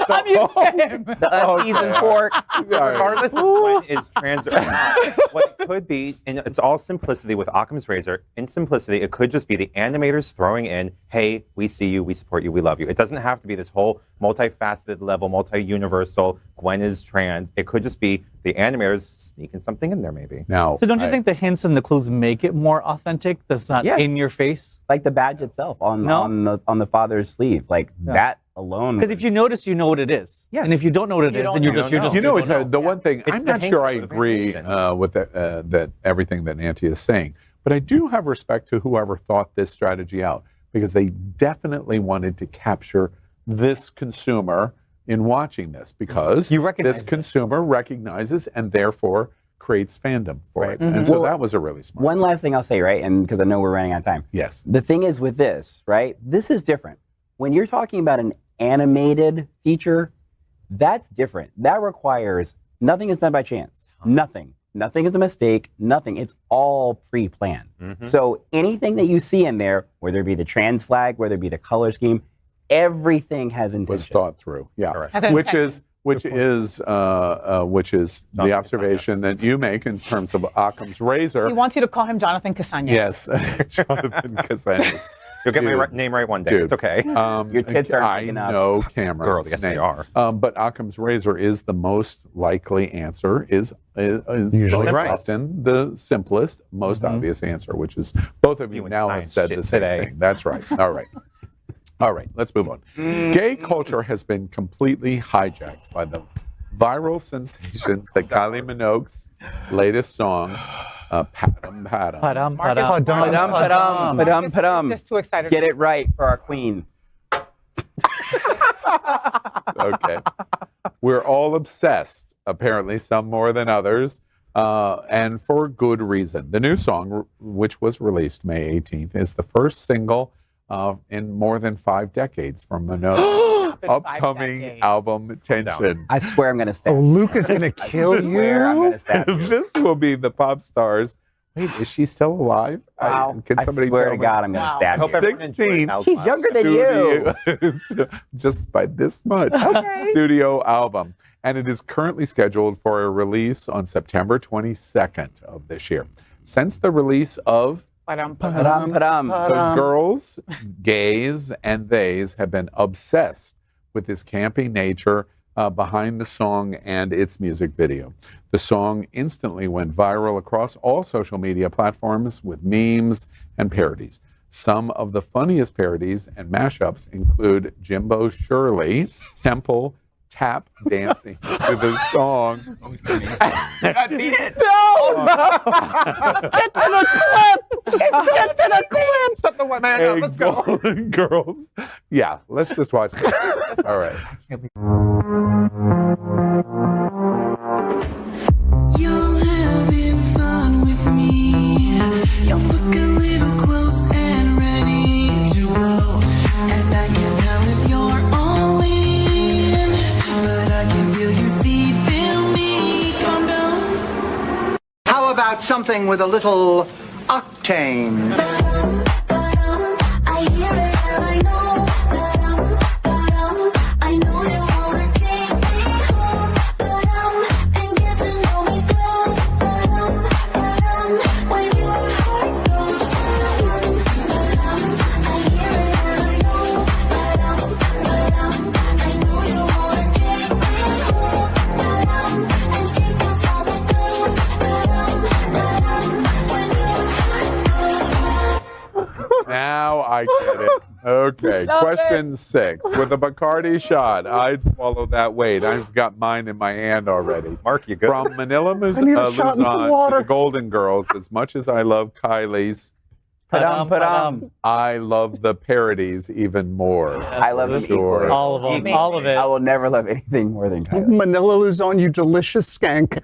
Speaker 5: I'm used to him.
Speaker 8: The unseasoned pork.
Speaker 7: Regardless of Gwen is trans or not, what it could be, and it's all simplicity with Occam's razor, in simplicity, it could just be the animators throwing in, hey, we see you, we support you, we love you. It doesn't have to be this whole multifaceted level, multi-universal, Gwen is trans. It could just be the animators sneaking something in there maybe.
Speaker 1: Now,
Speaker 10: So don't you think the hints and the clues make it more authentic? That's not
Speaker 8: Yes.
Speaker 10: in your face?
Speaker 8: Like the badge itself on the father's sleeve. Like that alone.
Speaker 10: Because if you notice, you know what it is.
Speaker 8: Yes.
Speaker 10: And if you don't know what it is, then you're just
Speaker 1: You know, it's
Speaker 10: don't
Speaker 1: the one thing.
Speaker 7: It's
Speaker 1: I'm
Speaker 7: the
Speaker 1: not sure I
Speaker 7: hint of
Speaker 1: agree
Speaker 7: motivation.
Speaker 1: with that everything that Auntie is saying, but I do have respect to whoever thought this strategy out because they definitely wanted to capture this consumer in watching this because
Speaker 10: You recognize
Speaker 1: this
Speaker 10: it.
Speaker 1: consumer recognizes and therefore creates fandom for it. And so that was a really smart.
Speaker 8: One last thing I'll say, right? And because I know we're running out of time.
Speaker 1: Yes.
Speaker 8: The thing is with this, right? This is different. When you're talking about an animated feature, that's different. That requires nothing is done by chance. Nothing. Nothing is a mistake. Nothing. It's all pre-planned. So anything that you see in there, whether it be the trans flag, whether it be the color scheme, everything has intention.
Speaker 1: Was thought through. Yeah.
Speaker 7: Correct.
Speaker 5: Has an
Speaker 1: Which
Speaker 5: intention.
Speaker 1: is the observation that you make in terms of Occam's razor.
Speaker 5: He wants you to call him Jonathan Cassagnas.
Speaker 1: Yes, Jonathan Cassandra.
Speaker 7: You'll get my name right one day. It's okay.
Speaker 8: Your tits aren't big enough.
Speaker 1: I know Cameron's
Speaker 7: Girl, yes, they
Speaker 1: name.
Speaker 7: are.
Speaker 1: But Occam's razor is the most likely answer, is
Speaker 6: Usually right.
Speaker 1: often the simplest, most obvious answer, which is both of you now have said the same thing. That's right. All right. All right, let's move on. Gay culture has been completely hijacked by the viral sensations that Kylie Minogue's latest song, Padam Padam.
Speaker 10: Padam,
Speaker 5: Marcus,
Speaker 10: padam.
Speaker 8: Padam.
Speaker 5: Just too excited.
Speaker 8: Get it right for our queen.
Speaker 1: Okay. We're all obsessed, apparently, some more than others, and for good reason. The new song, which was released May 18th, is the first single in more than 5 decades from Minogue's upcoming album, Tension.
Speaker 8: I swear I'm going to stab
Speaker 6: Oh, Luke is going to kill
Speaker 8: I swear I'm
Speaker 6: you.
Speaker 8: going to stab you.
Speaker 1: This will be the pop stars. Wait, is she still alive?
Speaker 8: Wow.
Speaker 1: Can
Speaker 8: I
Speaker 1: somebody
Speaker 8: swear
Speaker 1: tell
Speaker 8: to
Speaker 1: me?
Speaker 8: God, I'm going to stab
Speaker 7: I hope
Speaker 8: you.
Speaker 7: everyone enjoys
Speaker 1: 16.
Speaker 7: Housewives.
Speaker 8: He's younger than you.
Speaker 1: Studio- just by this much. Studio album. And it is currently scheduled for a release on September 22nd of this year. Since the release of
Speaker 5: Padam,
Speaker 8: Padam, padam.
Speaker 1: the girls, gays, and theys have been obsessed with this campy nature behind the song and its music video. The song instantly went viral across all social media platforms with memes and parodies. Some of the funniest parodies and mashups include Jimbo Shirley, Temple, tap dancing to the song.
Speaker 8: Beat it.
Speaker 6: Get to the clip. Get to the clip.
Speaker 7: Shut the man up. Let's go.
Speaker 1: Golden Girls. Yeah, let's just watch this. All right.
Speaker 9: You're having fun with me. You look a little close and ready to blow. And I can tell if you're all in. But I can feel you see, feel me. Calm down.
Speaker 11: How about something with a little octane?
Speaker 9: I hear it and I know. I know you wanna take me home. And get to know me close. When your heart goes. I hear it and I know. I know you wanna take me home. And take off all the clothes. When your heart goes.
Speaker 1: Now I get it. Okay, question 6. With a Bacardi shot, I'd swallow that weight. I've got mine in my hand already.
Speaker 7: Mark, you good?
Speaker 1: From Manila
Speaker 6: need a shot and some
Speaker 1: Luzon to
Speaker 6: water.
Speaker 1: the Golden Girls, as much as I love Kylie's,
Speaker 8: Padam, padam.
Speaker 1: I love the parodies even more.
Speaker 8: I love them
Speaker 1: Sure.
Speaker 8: equally.
Speaker 10: All of them. All of it.
Speaker 8: I will never love anything more than Kylie.
Speaker 6: Manila Luzon, you delicious skank.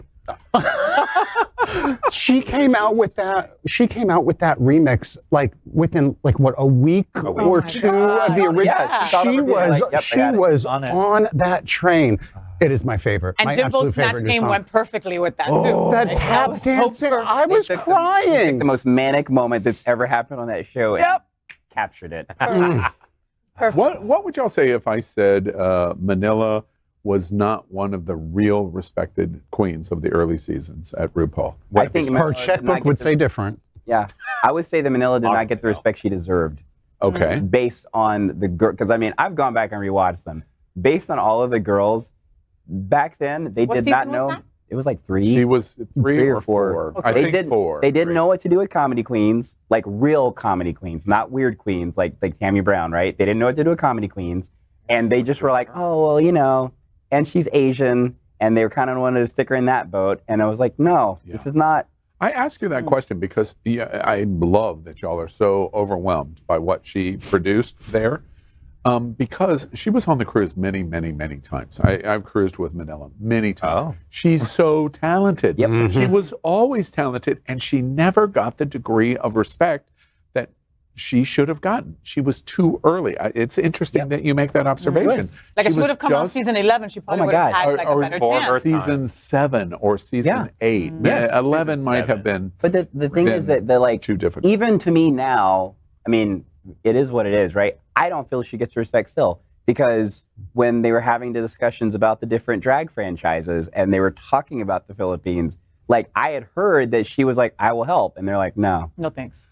Speaker 6: She came out with that remix like within a week or two of the original.
Speaker 8: Yeah,
Speaker 6: she was
Speaker 8: she was
Speaker 6: on that train. It is my favorite.
Speaker 5: And
Speaker 6: my
Speaker 5: Jimbo's
Speaker 6: absolute
Speaker 5: Snatch
Speaker 6: favorite new
Speaker 5: Game
Speaker 6: song.
Speaker 5: went perfectly with that
Speaker 6: That
Speaker 5: too. Like,
Speaker 6: tap
Speaker 5: was so
Speaker 6: dancing,
Speaker 5: perfect.
Speaker 6: I was
Speaker 8: They took
Speaker 6: crying.
Speaker 8: the most manic moment that's ever happened on that show and captured it.
Speaker 5: Perfect.
Speaker 1: What would y'all say if I said Manila was not one of the real respected queens of the early seasons at RuPaul?
Speaker 8: I think
Speaker 6: Her
Speaker 8: Manila did not
Speaker 6: checkbook
Speaker 8: get
Speaker 6: would
Speaker 8: the-
Speaker 6: say different.
Speaker 8: Yeah, I would say that Manila did not get the respect she deserved.
Speaker 1: Okay.
Speaker 8: Based on the girl, because I mean, I've gone back and rewatched them. Based on all of the girls back then, they
Speaker 5: What
Speaker 8: did not
Speaker 5: season was
Speaker 8: know.
Speaker 5: that?
Speaker 8: It was like 3.
Speaker 1: She was 3
Speaker 8: 3
Speaker 1: or
Speaker 8: or
Speaker 1: 4.
Speaker 8: Okay.
Speaker 1: I
Speaker 8: They
Speaker 1: think
Speaker 8: didn't.
Speaker 1: 4.
Speaker 8: They didn't know what to do with comedy queens, like real comedy queens, not weird queens like Tammy Brown, right? They didn't know what to do with comedy queens, and they just were like, oh well, you know, and she's Asian, and they were kind of wanted to stick her in that boat, and I was like, no, this is not.
Speaker 1: I ask you that question because I love that y'all are so overwhelmed by what she produced there. Because she was on the cruise many, many, many times. I've cruised with Manila many times. She's so talented.
Speaker 8: Yep.
Speaker 1: She was always talented, and she never got the degree of respect that she should have gotten. She was too early. It's interesting that you make that observation.
Speaker 5: Like if she
Speaker 1: was
Speaker 5: would have come on
Speaker 1: just-
Speaker 5: season 11, she probably
Speaker 8: my
Speaker 5: would have
Speaker 8: God.
Speaker 5: had like a
Speaker 1: or
Speaker 5: better
Speaker 7: for
Speaker 5: chance.
Speaker 1: season 7 or season 8.
Speaker 8: Yes,
Speaker 1: 11
Speaker 7: season
Speaker 1: might
Speaker 7: 7.
Speaker 1: have been.
Speaker 8: But the thing is
Speaker 1: Been
Speaker 8: that like
Speaker 1: too difficult.
Speaker 8: even to me now, I mean, it is what it is, right? I don't feel she gets the respect still because when they were having the discussions about the different drag franchises and they were talking about the Philippines, like I had heard that she was like, I will help, and they're like, no.
Speaker 5: No thanks.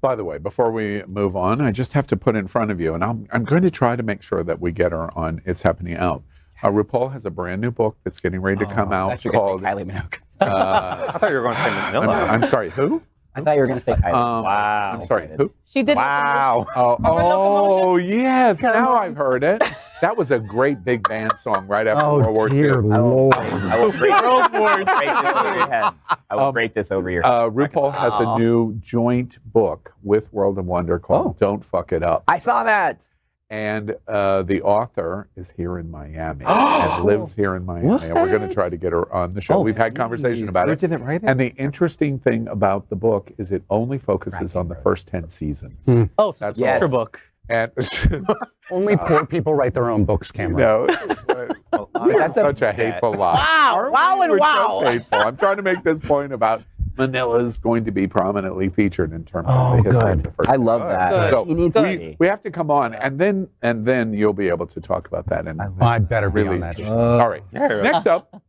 Speaker 1: By the way, before we move on, I just have to put in front of you, and I'm going to try to make sure that we get her on It's Happening Out. RuPaul has a brand new book that's getting ready to come out called
Speaker 8: Kylie Minogue.
Speaker 7: I thought you were going to say Manila.
Speaker 1: I'm sorry, who?
Speaker 8: I thought you were going to say Kylie.
Speaker 7: Wow.
Speaker 1: I'm sorry, who?
Speaker 5: She did.
Speaker 7: Wow.
Speaker 1: Oh, yes. Now I've heard it. That was a great big band song right after World War II.
Speaker 6: Lord.
Speaker 8: I will break this over your head. I will break this over your head.
Speaker 1: RuPaul has a new joint book with World of Wonder called Don't Fuck It Up.
Speaker 8: I saw that.
Speaker 1: And the author is here in Miami and lives here in Miami. And we're going to try to get her on the show. We've had conversation about it.
Speaker 7: Didn't write it.
Speaker 1: And the interesting thing about the book is it only focuses on the first 10 seasons.
Speaker 10: Oh, so it's a picture book.
Speaker 1: And
Speaker 6: Only poor people write their own books, Cameron.
Speaker 1: no, that's such a hateful lie.
Speaker 5: Wow, wow, and
Speaker 1: We're
Speaker 5: wow.
Speaker 1: so hateful. I'm trying to make this point about Manila's going to be prominently featured in terms of the history of the first.
Speaker 8: I love that.
Speaker 1: So
Speaker 8: He needs
Speaker 1: we have to come on, and then you'll be able to talk about that. And
Speaker 6: I better be
Speaker 1: really
Speaker 6: on that.
Speaker 1: all right. Next up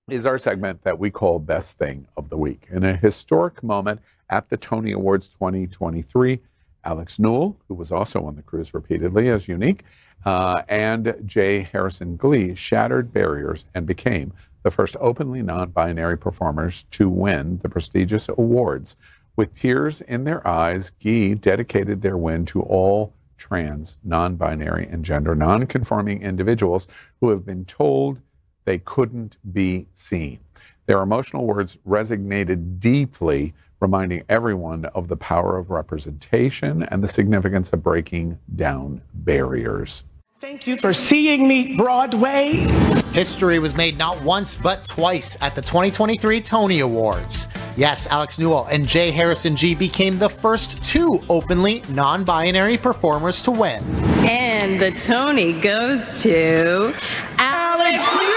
Speaker 1: is our segment that we call Best Thing of the Week. In a historic moment at the Tony Awards 2023, Alex Newell, who was also on the cruise repeatedly as Unique, and J. Harrison Glee shattered barriers and became the first openly non-binary performers to win the prestigious awards. With tears in their eyes, Guy dedicated their win to all trans, non-binary, and gender non-conforming individuals who have been told they couldn't be seen. Their emotional words resonated deeply, reminding everyone of the power of representation and the significance of breaking down barriers.
Speaker 12: Thank you for seeing me, Broadway.
Speaker 13: History was made not once but twice at the 2023 Tony Awards. Yes, Alex Newell and J. Harrison G became the first two openly non-binary performers to win.
Speaker 14: And the Tony goes to Alex Newell.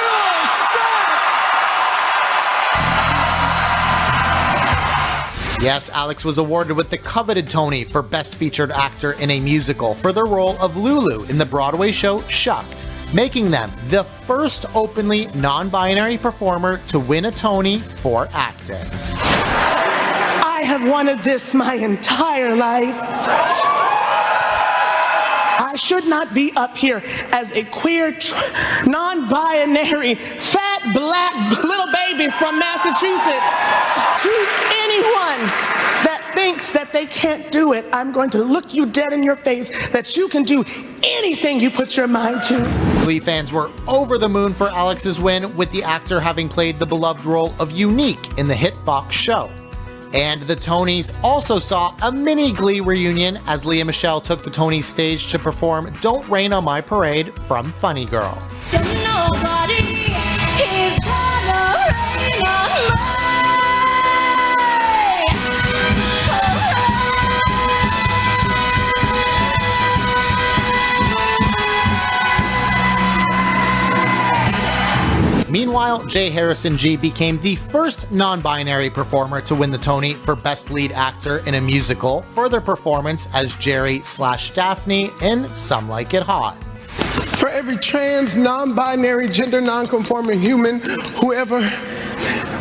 Speaker 13: Yes, Alex was awarded with the coveted Tony for Best Featured Actor in a Musical for their role of Lulu in the Broadway show Shucked, making them the first openly non-binary performer to win a Tony for acting.
Speaker 12: I have wanted this my entire life. I should not be up here as a queer, non-binary, fat, black little baby from Massachusetts. To anyone that thinks that they can't do it, I'm going to look you dead in your face that you can do anything you put your mind to.
Speaker 13: Glee fans were over the moon for Alex's win, with the actor having played the beloved role of Unique in the hit Fox show. And the Tonys also saw a mini Glee reunion as Lea Michele took the Tonys stage to perform Don't Rain on My Parade from Funny Girl.
Speaker 9: Nobody is gonna rain on my
Speaker 13: Meanwhile, J. Harrison G became the first non-binary performer to win the Tony for Best Lead Actor in a Musical for their performance as Jerry/Daphne in Some Like It Hot.
Speaker 12: For every trans, non-binary, gender non-conforming human, whoever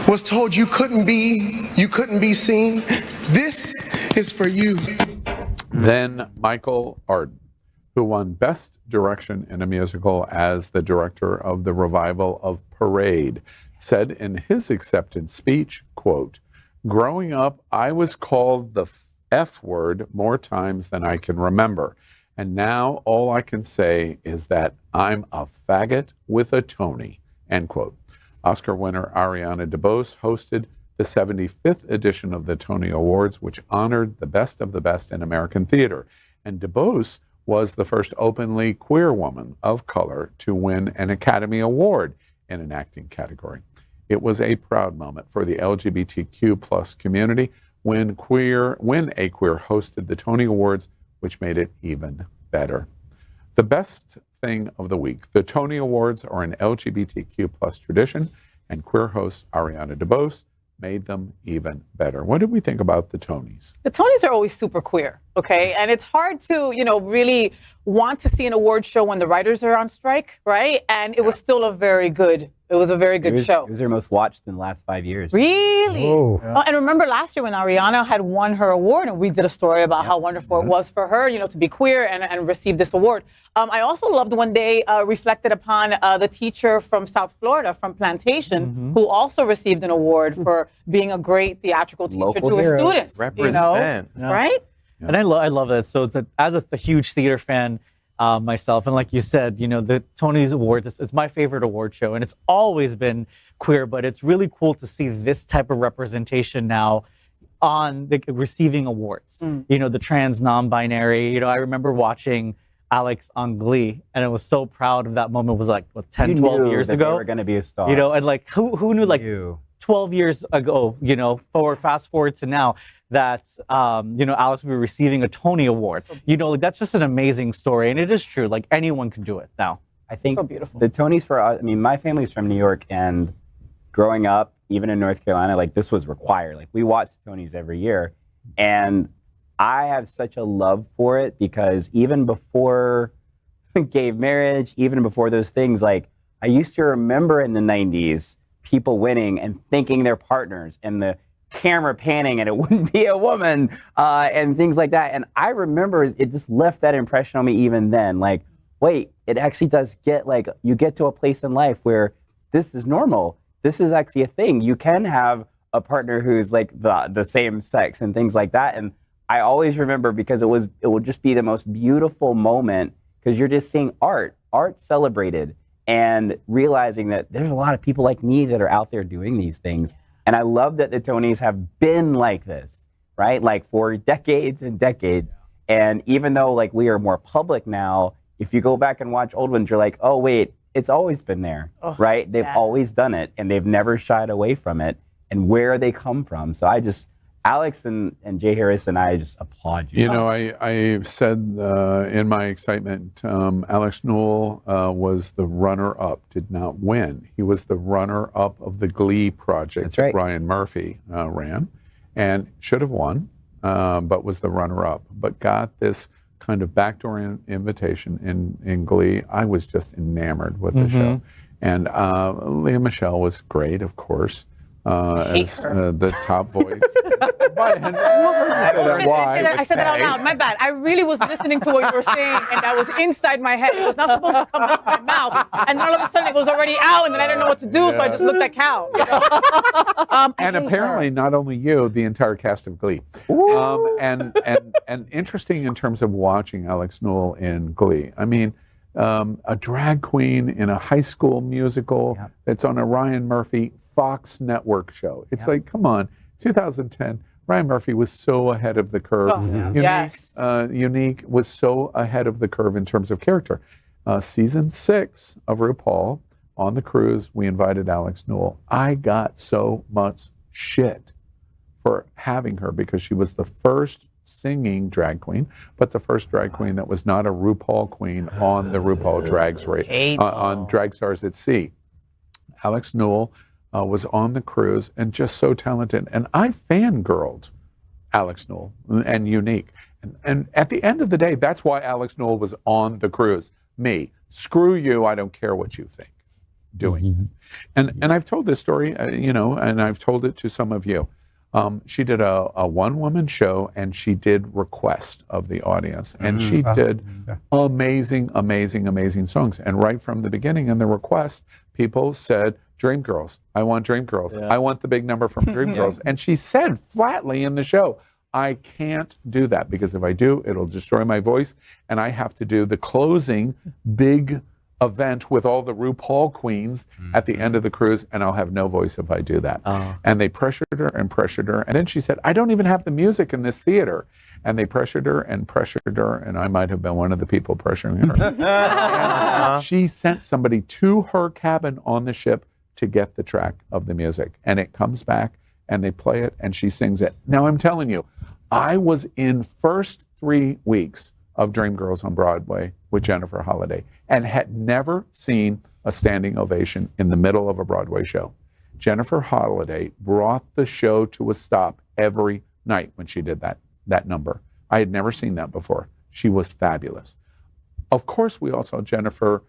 Speaker 12: was told you couldn't be seen, this is for you.
Speaker 1: Then Michael Arden, who won Best Direction in a Musical as the director of the revival of Parade, said in his acceptance speech, quote, "Growing up, I was called the F word more times than I can remember. And now all I can say is that I'm a faggot with a Tony," end quote. Oscar winner Ariana DeBose hosted the 75th edition of the Tony Awards, which honored the best of the best in American theater. And DeBose was the first openly queer woman of color to win an Academy Award in an acting category. It was a proud moment for the LGBTQ plus community when a queer hosted the Tony Awards, which made it even better. The best thing of the week. The Tony Awards are an LGBTQ plus tradition, and queer host Ariana DeBose made them even better. What did we think about the Tonys?
Speaker 5: The Tonys are always super queer. Okay, and it's hard to, really want to see an award show when the writers are on strike, right? And it was still a very good show.
Speaker 8: It was their most watched in the last 5 years.
Speaker 5: Really?
Speaker 8: Oh.
Speaker 5: Oh, and remember last year when Ariana had won her award, and we did a story about how wonderful it was for her, to be queer and receive this award. I also loved when they reflected upon the teacher from South Florida, from Plantation, who also received an award for being a great theatrical teacher
Speaker 8: Local
Speaker 5: to his
Speaker 8: heroes.
Speaker 5: students.
Speaker 7: Represent.
Speaker 5: Right?
Speaker 10: And I love that. So as a huge theater fan myself, and like you said, the Tony's Awards, it's my favorite award show, and it's always been queer, but it's really cool to see this type of representation now on the receiving awards. The trans, non-binary. I remember watching Alex on Glee, and I was so proud of that moment. It was like 10, 12 years ago.
Speaker 8: You were going to be a star.
Speaker 10: And like who knew 12 years ago, fast forward to now, that Alex will be receiving a Tony Award. That's just an amazing story, and it is true. Like anyone can do it now.
Speaker 8: I think
Speaker 5: So beautiful.
Speaker 8: the Tonys for us, my family's from New York, and growing up, even in North Carolina, like this was required. Like we watched the Tonys every year, and I have such a love for it because even before gay marriage, even before those things, like I used to remember in the 90s people winning and thinking they're partners, and the camera panning and it wouldn't be a woman and things like that. And I remember it just left that impression on me even then. Like, wait, it actually does get like, you get to a place in life where this is normal. This is actually a thing. You can have a partner who's like the same sex and things like that. And I always remember because it would just be the most beautiful moment because you're just seeing art celebrated and realizing that there's a lot of people like me that are out there doing these things. And I love that the Tonys have been like this, right? Like for decades and decades. And even though like we are more public now, if you go back and watch old ones, you're like, oh wait, it's always been there, right? They've always done it and they've never shied away from it. And where they come from. So Alex and Jay Harris and I just applaud you.
Speaker 1: I said in my excitement, Alex Newell was the runner-up, did not win. He was the runner-up of the Glee project that Ryan Murphy ran, and should have won, but was the runner-up, but got this kind of backdoor invitation in Glee. I was just enamored with the show. And Lea Michele was great, of course. As the top voice.
Speaker 5: I said that out loud. My bad. I really was listening to what you were saying, and that was inside my head. It was not supposed to come out of my mouth. And then all of a sudden, it was already out, and then I didn't know what to do, so I just looked at Cal.
Speaker 1: And apparently, not only you, the entire cast of Glee. And interesting in terms of watching Alex Newell in Glee. I mean, a drag queen in a high school musical that's on a Ryan Murphy Fox network show. It's like, come on, 2010, Ryan Murphy was so ahead of the curve. Unique was so ahead of the curve in terms of character. Season 6 of RuPaul, on the cruise, we invited Alex Newell. I got so much shit for having her because she was the first singing drag queen, but the first drag queen that was not a RuPaul queen on the RuPaul on Drag Stars at Sea. Alex Newell was on the cruise and just so talented. And I fangirled Alex Newell and Unique. And at the end of the day, that's why Alex Newell was on the cruise. Me, screw you, I don't care what you think. Doing it. And I've told this story, and I've told it to some of you. She did a one-woman show, and she did request of the audience. And she did amazing, amazing, amazing songs. And right from the beginning in the request, people said, Dreamgirls. I want Dreamgirls. I want the big number from Dreamgirls. And she said flatly in the show, I can't do that because if I do, it'll destroy my voice. And I have to do the closing big event with all the RuPaul queens at the end of the cruise, and I'll have no voice if I do that. And they pressured her. And then she said, I don't even have the music in this theater. And they pressured her, and I might have been one of the people pressuring her. And she sent somebody to her cabin on the ship to get the track of the music. And it comes back, and they play it, and she sings it. Now, I'm telling you, I was in first 3 weeks of Dreamgirls on Broadway with Jennifer Holliday and had never seen a standing ovation in the middle of a Broadway show. Jennifer Holliday brought the show to a stop every night when she did that number. I had never seen that before. She was fabulous. Of course, we also saw Jennifer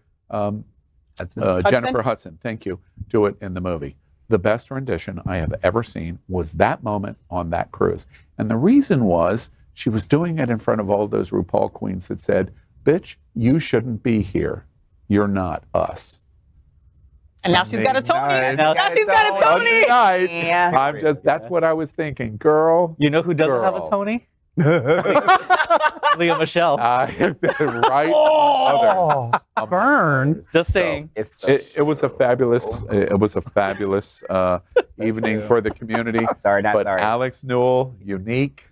Speaker 1: Hudson, thank you, do it in the movie. The best rendition I have ever seen was that moment on that cruise. And the reason was she was doing it in front of all those RuPaul queens that said, bitch, you shouldn't be here. You're not us.
Speaker 5: And now she's got a Tony. Now she's got a Tony.
Speaker 1: Yeah. That's what I was thinking. Girl.
Speaker 10: You know who doesn't have a Tony? Leah Michelle.
Speaker 1: Right.
Speaker 6: Burn.
Speaker 10: Just saying.
Speaker 1: It was a fabulous evening for the community.
Speaker 8: Sorry.
Speaker 1: Alex Newell, unique,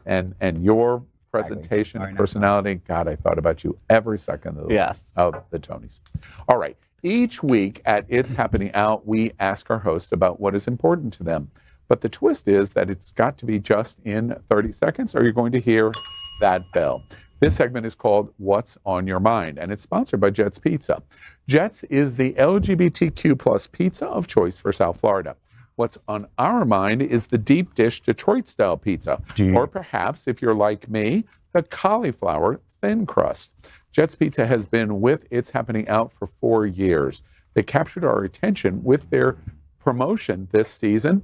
Speaker 1: and your presentation and personality. God, I thought about you every second of the Tonys. All right. Each week at It's Happening Out, we ask our host about what is important to them. But the twist is that it's got to be just in 30 seconds, or you're going to hear that bell. This segment is called What's on Your Mind, and it's sponsored by Jets Pizza. Jets is the LGBTQ plus pizza of choice for South Florida. What's on our mind is the deep dish Detroit-style pizza, or perhaps, if you're like me, the cauliflower thin crust. Jets Pizza has been with It's Happening Out for 4 years. They captured our attention with their promotion this season,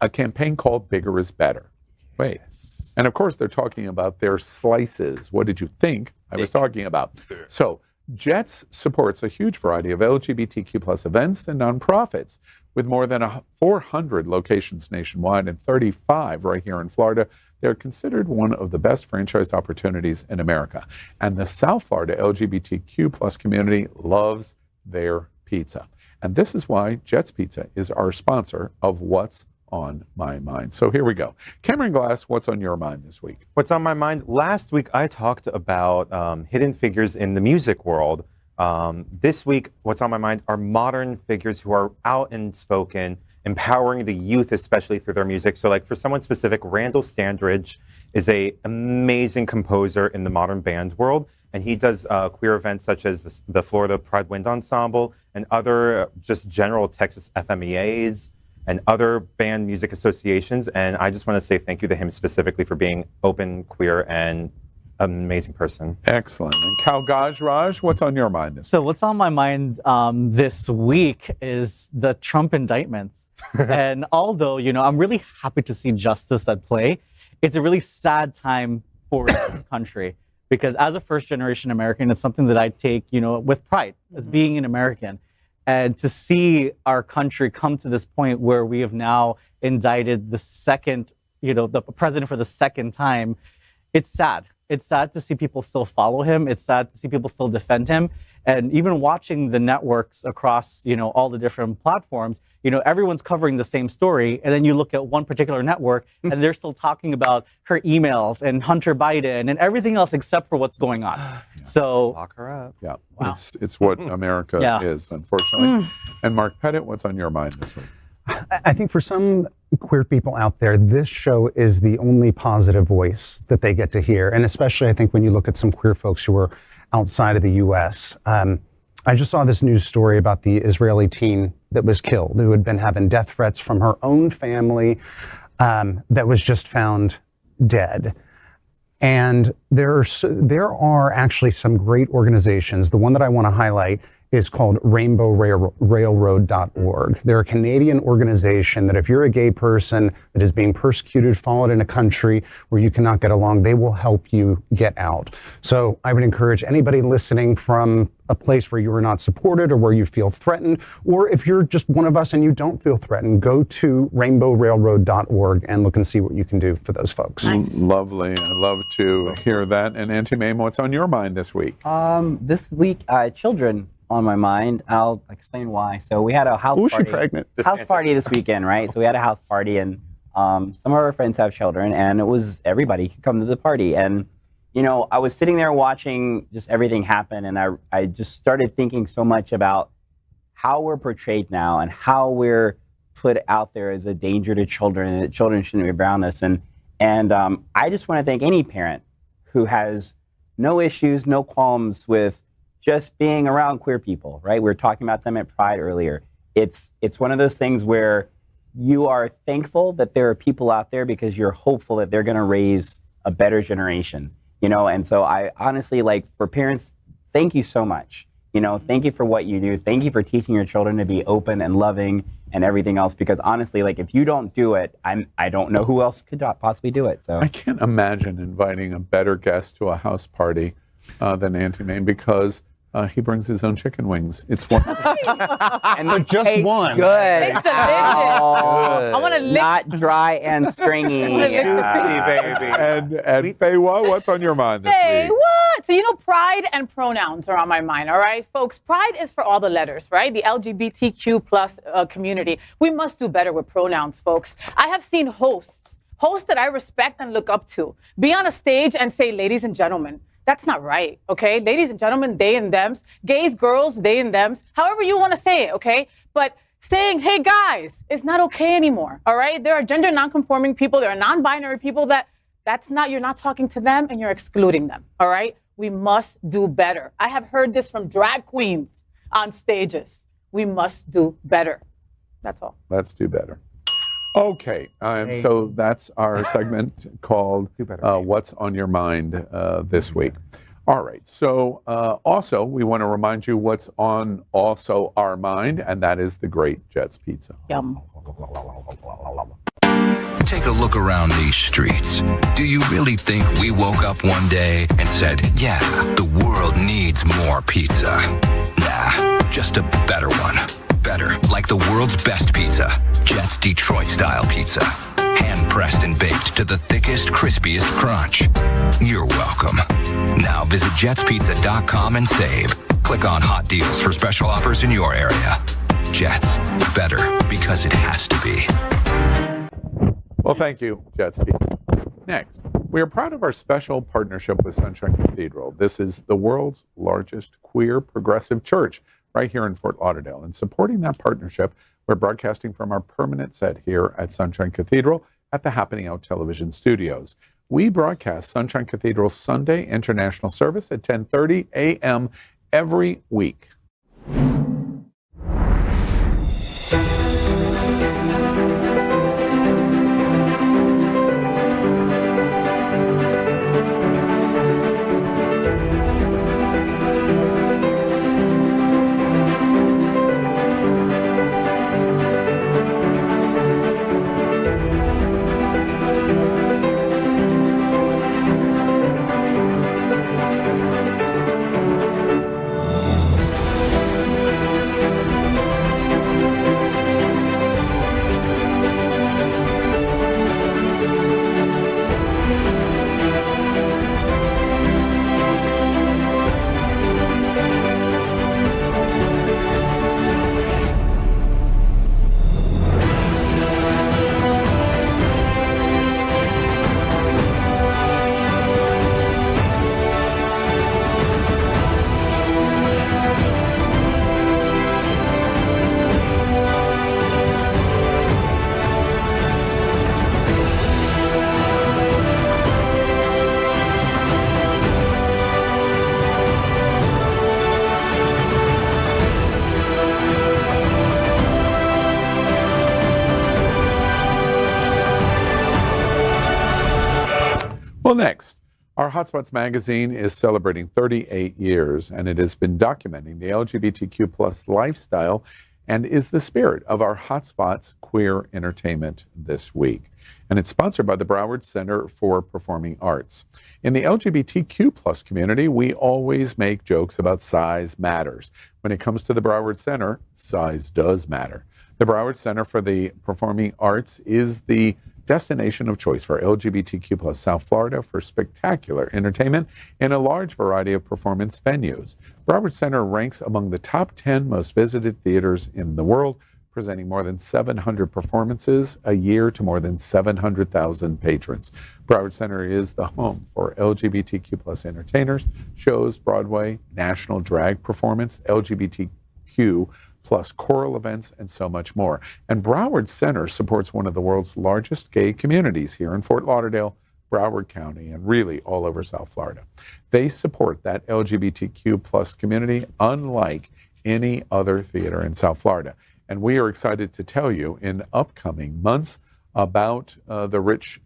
Speaker 1: a campaign called Bigger is Better. Wait. And of course, they're talking about their slices. What did you think I was talking about? So, Jets supports a huge variety of LGBTQ plus events and nonprofits. With more than 400 locations nationwide and 35 right here in Florida, they're considered one of the best franchise opportunities in America. And the South Florida LGBTQ plus community loves their pizza. And this is why Jets Pizza is our sponsor of What's on My Mind. So here we go. Cameron Glass, what's on your mind this week?
Speaker 7: What's on my mind? Last week, I talked about hidden figures in the music world. This week, what's on my mind are modern figures who are out and spoken, empowering the youth, especially through their music. So like for someone specific, Randall Standridge is an amazing composer in the modern band world. And he does queer events such as the Florida Pride Wind Ensemble and other just general Texas FMEAs and other band music associations. And I just want to say thank you to him specifically for being open, queer, and an amazing person.
Speaker 1: Excellent. And Kal Gajraj, what's on your mind this week?
Speaker 10: So what's on my mind this week is the Trump indictments. And although, I'm really happy to see justice at play, it's a really sad time for this country. Because as a first-generation American, it's something that I take, with pride as being an American. And to see our country come to this point where we have now indicted the second, the president for the second time, it's sad. It's sad to see people still follow him. It's sad to see people still defend him. And even watching the networks across, all the different platforms, everyone's covering the same story. And then you look at one particular network and they're still talking about her emails and Hunter Biden and everything else except for what's going on.
Speaker 1: Yeah.
Speaker 10: So
Speaker 7: lock her up.
Speaker 1: Yeah, wow. It's what America is, unfortunately. And Mark Pettitt, what's on your mind this week?
Speaker 6: I think for some queer people out there, this show is the only positive voice that they get to hear. And especially, I think, when you look at some queer folks who are outside of the U.S. I just saw this news story about the Israeli teen that was killed, who had been having death threats from her own family, that was just found dead. And there are actually some great organizations. The one that I want to highlight is called rainbowrailroad.org. They're a Canadian organization that if you're a gay person that is being persecuted, followed in a country where you cannot get along, they will help you get out. So I would encourage anybody listening from a place where you are not supported or where you feel threatened, or if you're just one of us and you don't feel threatened, go to rainbowrailroad.org and look and see what you can do for those folks.
Speaker 1: Nice. Lovely. I love to hear that. And Auntie Maim, what's on your mind this week?
Speaker 8: This week, children on my mind. I'll explain why. So we had a house party.
Speaker 6: She's pregnant.
Speaker 8: House party this weekend, right? So we had a house party, and some of our friends have children, and it was everybody could come to the party. And I was sitting there watching just everything happen, and I just started thinking so much about how we're portrayed now and how we're put out there as a danger to children, and that children shouldn't be around us. And I just want to thank any parent who has no issues, no qualms with just being around queer people, right? We were talking about them at Pride earlier. It's one of those things where you are thankful that there are people out there because you're hopeful that they're going to raise a better generation, and so I honestly, like, for parents, thank you so much. Thank you for what you do. Thank you for teaching your children to be open and loving and everything else, because honestly, like, if you don't do it, I don't know who else could possibly do it. So
Speaker 1: I can't imagine inviting a better guest to a house party than Auntie Maim, because he brings his own chicken wings. It's wonderful.
Speaker 8: and
Speaker 6: just one.
Speaker 8: Good.
Speaker 5: It's delicious. I want to lick.
Speaker 8: Not dry and stringy.
Speaker 1: And FayWhat, what's on your mind this week?
Speaker 5: What? So, pride and pronouns are on my mind, all right? Folks, pride is for all the letters, right? The LGBTQ plus community. We must do better with pronouns, folks. I have seen hosts that I respect and look up to, be on a stage and say, ladies and gentlemen. That's not right, okay? Ladies and gentlemen, they and thems. Gays, girls, they and thems. However you want to say it, okay? But saying, hey, guys, is not okay anymore, all right? There are gender nonconforming people. There are non-binary people you're not talking to them and you're excluding them, all right? We must do better. I have heard this from drag queens on stages. We must do better. That's all.
Speaker 1: Let's do better. Okay, so that's our segment called What's on Your Mind this week. All right, so also we want to remind you what's on also our mind, and that is the great Jets Pizza.
Speaker 5: Yum.
Speaker 15: Take a look around these streets. Do you really think we woke up one day and said, yeah, the world needs more pizza? Nah, just a better one. Better, like the world's best pizza, Jets Detroit-style pizza. Hand-pressed and baked to the thickest, crispiest crunch. You're welcome. Now visit jetspizza.com and save. Click on hot deals for special offers in your area. Jets, better because it has to be.
Speaker 1: Well, thank you, Jets Pizza. Next, we are proud of our special partnership with Sunshine Cathedral. This is the world's largest queer progressive church right here in Fort Lauderdale. And supporting that partnership, we're broadcasting from our permanent set here at Sunshine Cathedral at the Happening Out Television Studios. We broadcast Sunshine Cathedral's Sunday International Service at 10:30 a.m. every week. Well, next, our Hotspots magazine is celebrating 38 years, and it has been documenting the LGBTQ plus lifestyle and is the spirit of our Hotspots queer entertainment this week. And it's sponsored by the Broward Center for Performing Arts. In the LGBTQ plus community, we always make jokes about size matters. When it comes to the Broward Center, size does matter. The Broward Center for the Performing Arts is the destination of choice for LGBTQ plus South Florida for spectacular entertainment in a large variety of performance venues. Broward Center ranks among the top 10 most visited theaters in the world, presenting more than 700 performances a year to more than 700,000 patrons. Broward Center is the home for LGBTQ plus entertainers, shows, Broadway, national drag performance, LGBTQ plus choral events, and so much more. And Broward Center supports one of the world's largest gay communities here in Fort Lauderdale, Broward County, and really all over South Florida. They support that LGBTQ plus community unlike any other theater in South Florida. And we are excited to tell you in upcoming months about the rich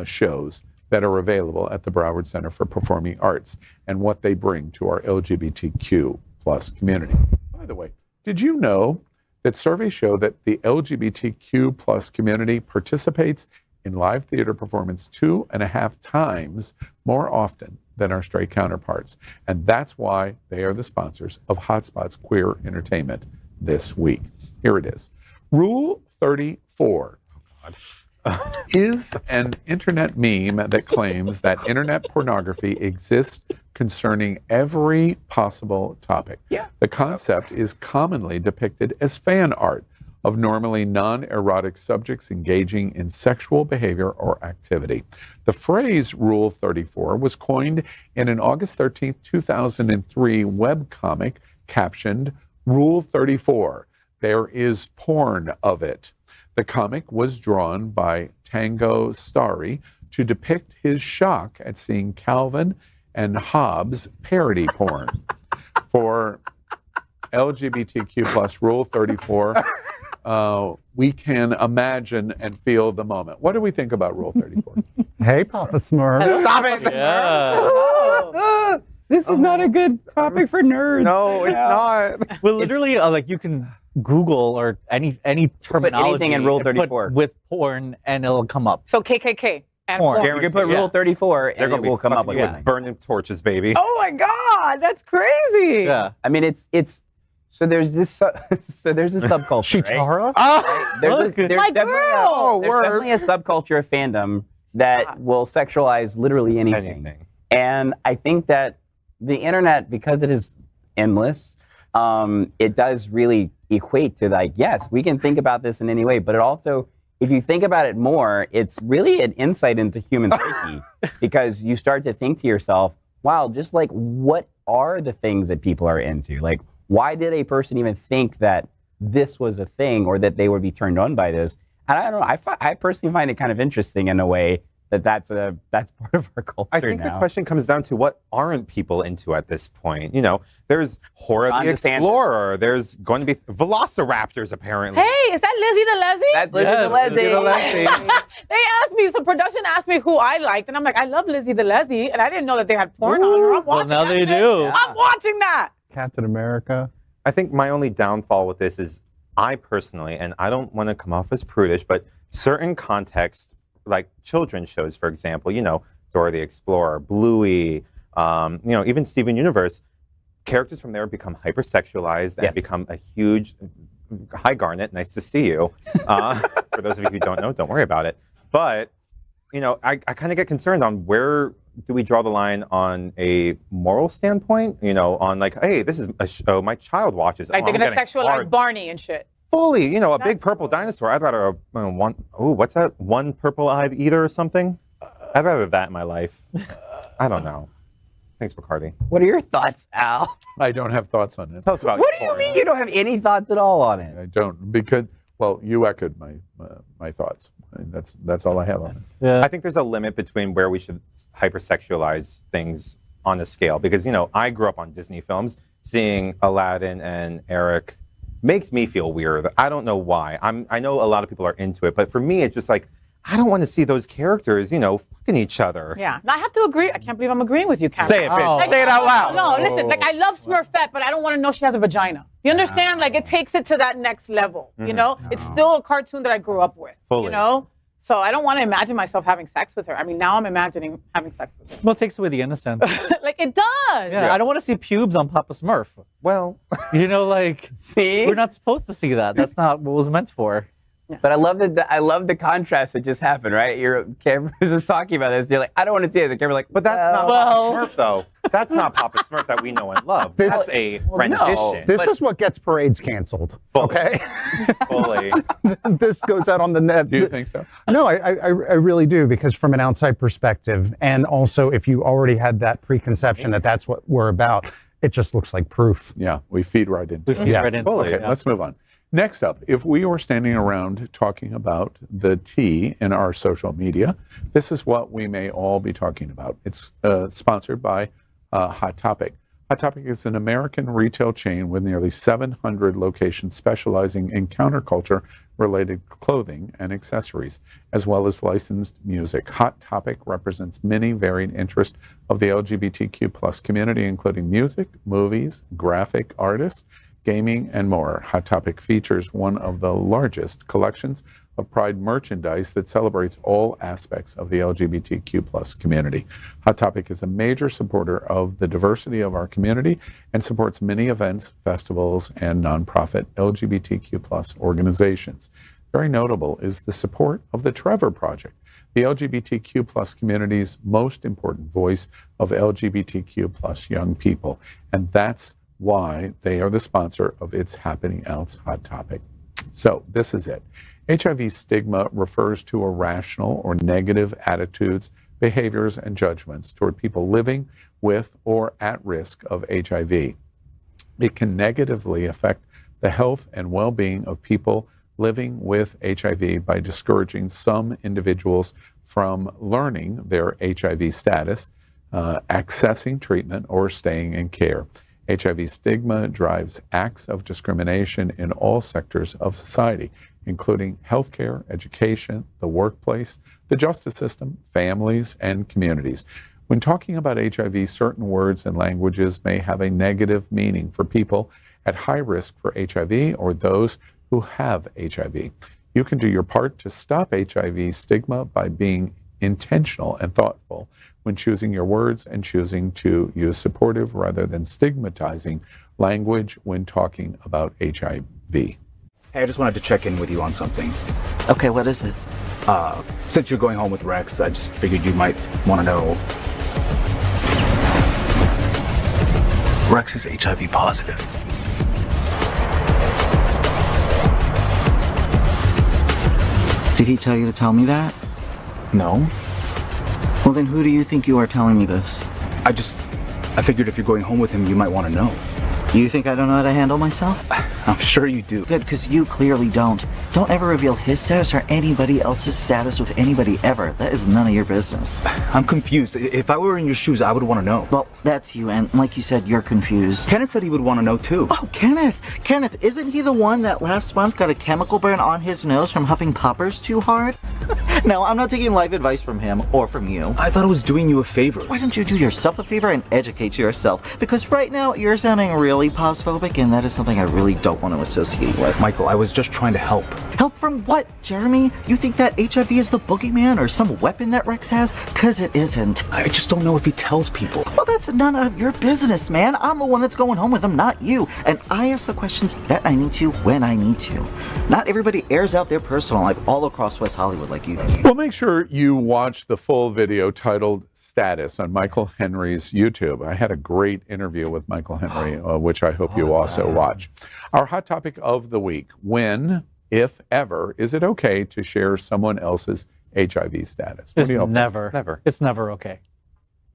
Speaker 1: shows that are available at the Broward Center for Performing Arts and what they bring to our LGBTQ plus community. By the way, did you know that surveys show that the LGBTQ plus community participates in live theater performance 2.5 times more often than our straight counterparts? And that's why they are the sponsors of Hotspot's Queer Entertainment this week. Here it is. Rule 34 is an internet meme that claims that internet pornography exists concerning every possible topic. The concept is commonly depicted as fan art of normally non-erotic subjects engaging in sexual behavior or activity. The phrase Rule 34 was coined in an August 13, 2003 webcomic captioned Rule 34, There is Porn of It. The comic was drawn by Tango Starry to depict his shock at seeing Calvin and Hobbes parody porn. For LGBTQ plus Rule 34, we can imagine and feel the moment. What do we think about Rule 34?
Speaker 6: Hey, Papa Smurf.
Speaker 5: Stop it.
Speaker 8: Yeah. This is not a good topic for nerds.
Speaker 7: No, it's not.
Speaker 10: Well, literally, like you can Google or any terminology
Speaker 8: anything in Rule
Speaker 10: and put
Speaker 8: 34
Speaker 10: with porn, and it'll come up.
Speaker 5: So KKK and
Speaker 10: Porn.
Speaker 5: porn.
Speaker 8: You can put Rule 34,
Speaker 7: They're
Speaker 8: and
Speaker 7: going
Speaker 8: it
Speaker 7: to
Speaker 8: will
Speaker 7: be
Speaker 8: come up
Speaker 7: fucking
Speaker 8: with
Speaker 7: with burning torches, baby.
Speaker 5: Oh my God, that's crazy.
Speaker 10: Yeah.
Speaker 8: I mean, it's so there's this there's a subculture.
Speaker 6: Chitara?
Speaker 8: Right? There's
Speaker 5: My
Speaker 8: definitely
Speaker 5: girl.
Speaker 8: there's definitely a subculture of fandom that will sexualize literally anything. And I think that the internet, because it is endless, it does really equate to like, yes, we can think about this in any way, but it also, if you think about it more, it's really an insight into human psyche because you start to think to yourself, wow, just like what are the things that people are into? Like, why did a person even think that this was a thing or that they would be turned on by this? And I don't know, I personally find it kind of interesting in a way that's part of our culture.
Speaker 7: I think the question comes down to what aren't people into at this point. You know, there's Hora the Explorer. There's going to be Velociraptors, apparently.
Speaker 5: Hey, is that Lizzie the Leslie?
Speaker 8: That's Lizzie the Leslie.
Speaker 5: They asked me, so production asked me who I liked, and I'm like, I love Lizzie the Leslie, and I didn't know that they had porn on her. I'm watching
Speaker 10: now
Speaker 5: that
Speaker 10: they
Speaker 5: shit.
Speaker 10: do.
Speaker 5: I'm watching that.
Speaker 6: Captain America.
Speaker 7: I think my only downfall with this is I personally, and I don't want to come off as prudish, but certain contexts, like children's shows, for example, you know, Dora the Explorer, Bluey, you know, even Steven Universe, characters from there become hypersexualized and become a huge, hi Garnet, nice to see you. For those of you who don't know, don't worry about it. But, you know, I kind of get concerned on where do we draw the line on a moral standpoint, you know, on like, hey, this is a show my child watches.
Speaker 5: Like they're going to sexualize Barney and shit.
Speaker 7: Fully, you know, a big purple dinosaur. I'd rather what's that? One purple-eyed eater or something? I'd rather that in my life. I don't know. Thanks, Bacardi.
Speaker 8: What are your thoughts, Al?
Speaker 1: I don't have thoughts on it.
Speaker 7: Tell us about
Speaker 8: What do you mean you don't have any thoughts at all on it?
Speaker 1: I don't, because, well, you echoed my thoughts. I mean, that's all I have on it.
Speaker 10: Yeah.
Speaker 7: I think there's a limit between where we should hypersexualize things on a scale. Because, you know, I grew up on Disney films. Seeing Aladdin and Eric makes me feel weird. I don't know why. I know a lot of people are into it, but for me, it's just like, I don't want to see those characters, you know, fucking each other.
Speaker 5: Yeah, I have to agree. I can't believe I'm agreeing with you, Cameron.
Speaker 7: Say it, bitch.
Speaker 5: Like,
Speaker 7: Say it out loud.
Speaker 5: No, listen, like I love Smurfette, but I don't want to know she has a vagina. You understand? Like it takes it to that next level, you know? It's still a cartoon that I grew up with, you know? So I don't want to imagine myself having sex with her. I mean, now I'm imagining having sex with her.
Speaker 10: Well, it takes away the innocence.
Speaker 5: Like it does.
Speaker 10: Yeah, I don't want to see pubes on Papa Smurf.
Speaker 7: Well,
Speaker 10: you know, like,
Speaker 8: see,
Speaker 10: we're not supposed to see that. That's not what it was meant for.
Speaker 8: Yeah. But I love the contrast that just happened, right? Cameron was just talking about this. You're like, I don't want to see it. The camera like,
Speaker 7: but that's not Papa Smurf, though. That's not Papa Smurf that we know and love. That's a rendition.
Speaker 6: This is what gets parades canceled. Okay.
Speaker 7: Fully.
Speaker 6: This goes out on the net.
Speaker 1: Do you think so?
Speaker 6: No, I really do, because from an outside perspective, and also if you already had that preconception that that's what we're about, it just looks like proof.
Speaker 1: Yeah, we feed right into it.
Speaker 10: Right into
Speaker 1: Okay,
Speaker 10: it, yeah.
Speaker 1: let's move on. Next up, if we were standing around talking about the tea in our social media, this is what we may all be talking about. It's sponsored by Hot Topic. Hot Topic is an American retail chain with nearly 700 locations specializing in counterculture-related clothing and accessories, as well as licensed music. Hot Topic represents many varied interests of the LGBTQ plus community, including music, movies, graphic artists, gaming, and more. Hot Topic features one of the largest collections of Pride merchandise that celebrates all aspects of the LGBTQ plus community. Hot Topic is a major supporter of the diversity of our community and supports many events, festivals, and nonprofit LGBTQ plus organizations. Very notable is the support of the Trevor Project, the LGBTQ plus community's most important voice of LGBTQ plus young people. And that's why they are the sponsor of It's Happening Out's Hot Topic. So this is it. HIV stigma refers to irrational or negative attitudes, behaviors, and judgments toward people living with or at risk of HIV. It can negatively affect the health and well-being of people living with HIV by discouraging some individuals from learning their HIV status, accessing treatment, or staying in care. HIV stigma drives acts of discrimination in all sectors of society, including healthcare, education, the workplace, the justice system, families, and communities. When talking about HIV, certain words and languages may have a negative meaning for people at high risk for HIV or those who have HIV. You can do your part to stop HIV stigma by being intentional and thoughtful when choosing your words and choosing to use supportive rather than stigmatizing language when talking about HIV.
Speaker 16: Hey, I just wanted to check in with you on something.
Speaker 17: Okay, what is it?
Speaker 16: Since you're going home with Rex, I just figured you might want to know. Rex is HIV positive.
Speaker 17: Did he tell you to tell me that?
Speaker 16: No.
Speaker 17: Well, then who do you think you are telling me this?
Speaker 16: I figured if you're going home with him, you might want to know.
Speaker 17: You think I don't know how to handle myself?
Speaker 16: I'm sure you do.
Speaker 17: Good, because you clearly don't. Don't ever reveal his status or anybody else's status with anybody ever. That is none of your business.
Speaker 16: I'm confused. If I were in your shoes, I would want to know.
Speaker 17: Well, that's you, and like you said, you're confused.
Speaker 16: Kenneth said he would want to know too.
Speaker 17: Oh, Kenneth! Kenneth, isn't he the one that last month got a chemical burn on his nose from huffing poppers too hard? No, I'm not taking life advice from him or from you.
Speaker 16: I thought I was doing you a favor.
Speaker 17: Why don't you do yourself a favor and educate yourself? Because right now, you're sounding really posphobic, and that is something I really don't want to associate with.
Speaker 16: Michael, I was just trying to help.
Speaker 17: Help from what, Jeremy? You think that HIV is the boogeyman or some weapon that Rex has? Because it isn't.
Speaker 16: I just don't know if he tells people.
Speaker 17: Well, that's none of your business, man. I'm the one that's going home with him, not you. And I ask the questions that I need to when I need to. Not everybody airs out their personal life all across West Hollywood like you do.
Speaker 1: Well, make sure you watch the full video titled Status on Michael Henry's YouTube. I had a great interview with Michael Henry, which I hope you also watch. Our hot topic of the week: when, if ever, is it okay to share someone else's HIV status?
Speaker 10: It's never. It's never okay.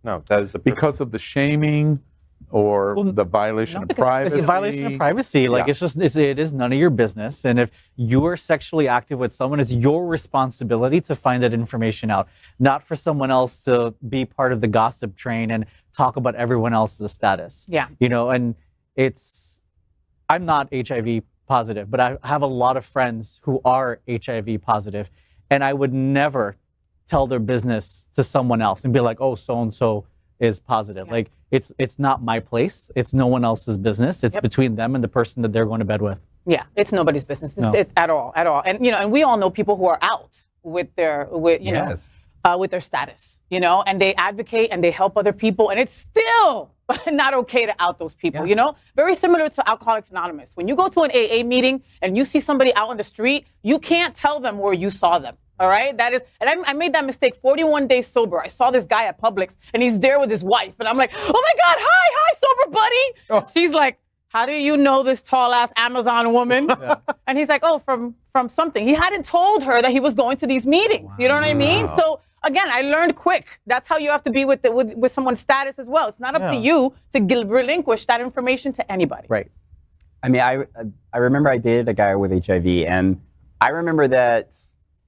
Speaker 7: No, that is
Speaker 1: because of the shaming or the violation of privacy.
Speaker 10: It's a violation of privacy. Like it is none of your business. And if you are sexually active with someone, it's your responsibility to find that information out, not for someone else to be part of the gossip train and talk about everyone else's status.
Speaker 5: Yeah.
Speaker 10: You know, and I'm not HIV positive, but I have a lot of friends who are HIV positive, and I would never tell their business to someone else and be like, oh, so-and-so is positive. Like it's not my place. It's no one else's business. It's between them and the person that they're going to bed with.
Speaker 5: Yeah, it's nobody's business. It's at all. And and we all know people who are out with their with their status, and they advocate and they help other people, and it's still not okay to out those people. Very similar to Alcoholics Anonymous. When you go to an AA meeting and you see somebody out on the street, you can't tell them where you saw them. All right, and I made that mistake. 41 days sober. I saw this guy at Publix, and he's there with his wife, and I'm like, oh my God, hi, sober buddy. Oh. She's like, how do you know this tall ass Amazon woman? Yeah. And he's like, oh, from something. He hadn't told her that he was going to these meetings. Wow. You know what I mean? So again, I learned quick. That's how you have to be with someone's status as well. It's not up to you to relinquish that information to anybody.
Speaker 10: Right.
Speaker 8: I mean, I remember I dated a guy with HIV, and I remember that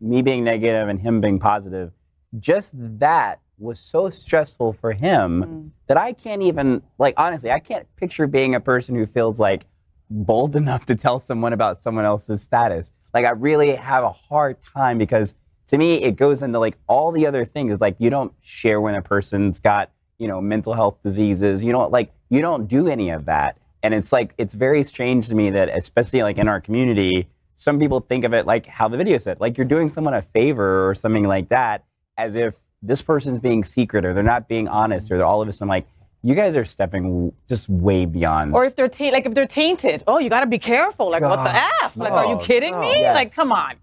Speaker 8: me being negative and him being positive, just that was so stressful for him that I can't even, like, honestly, I can't picture being a person who feels like bold enough to tell someone about someone else's status. Like, I really have a hard time because to me, it goes into like all the other things. Like, you don't share when a person's got, you know, mental health diseases. You don't do any of that. And it's like, it's very strange to me that, especially like in our community, some people think of it like how the video said, like you're doing someone a favor or something like that, as if this person's being secret or they're not being honest or they're all of a sudden like, you guys are stepping just way beyond.
Speaker 5: Or if they're if they're tainted, oh, you got to be careful. Like, what the F? Like, are you kidding me?
Speaker 8: Yes.
Speaker 5: Like, come on.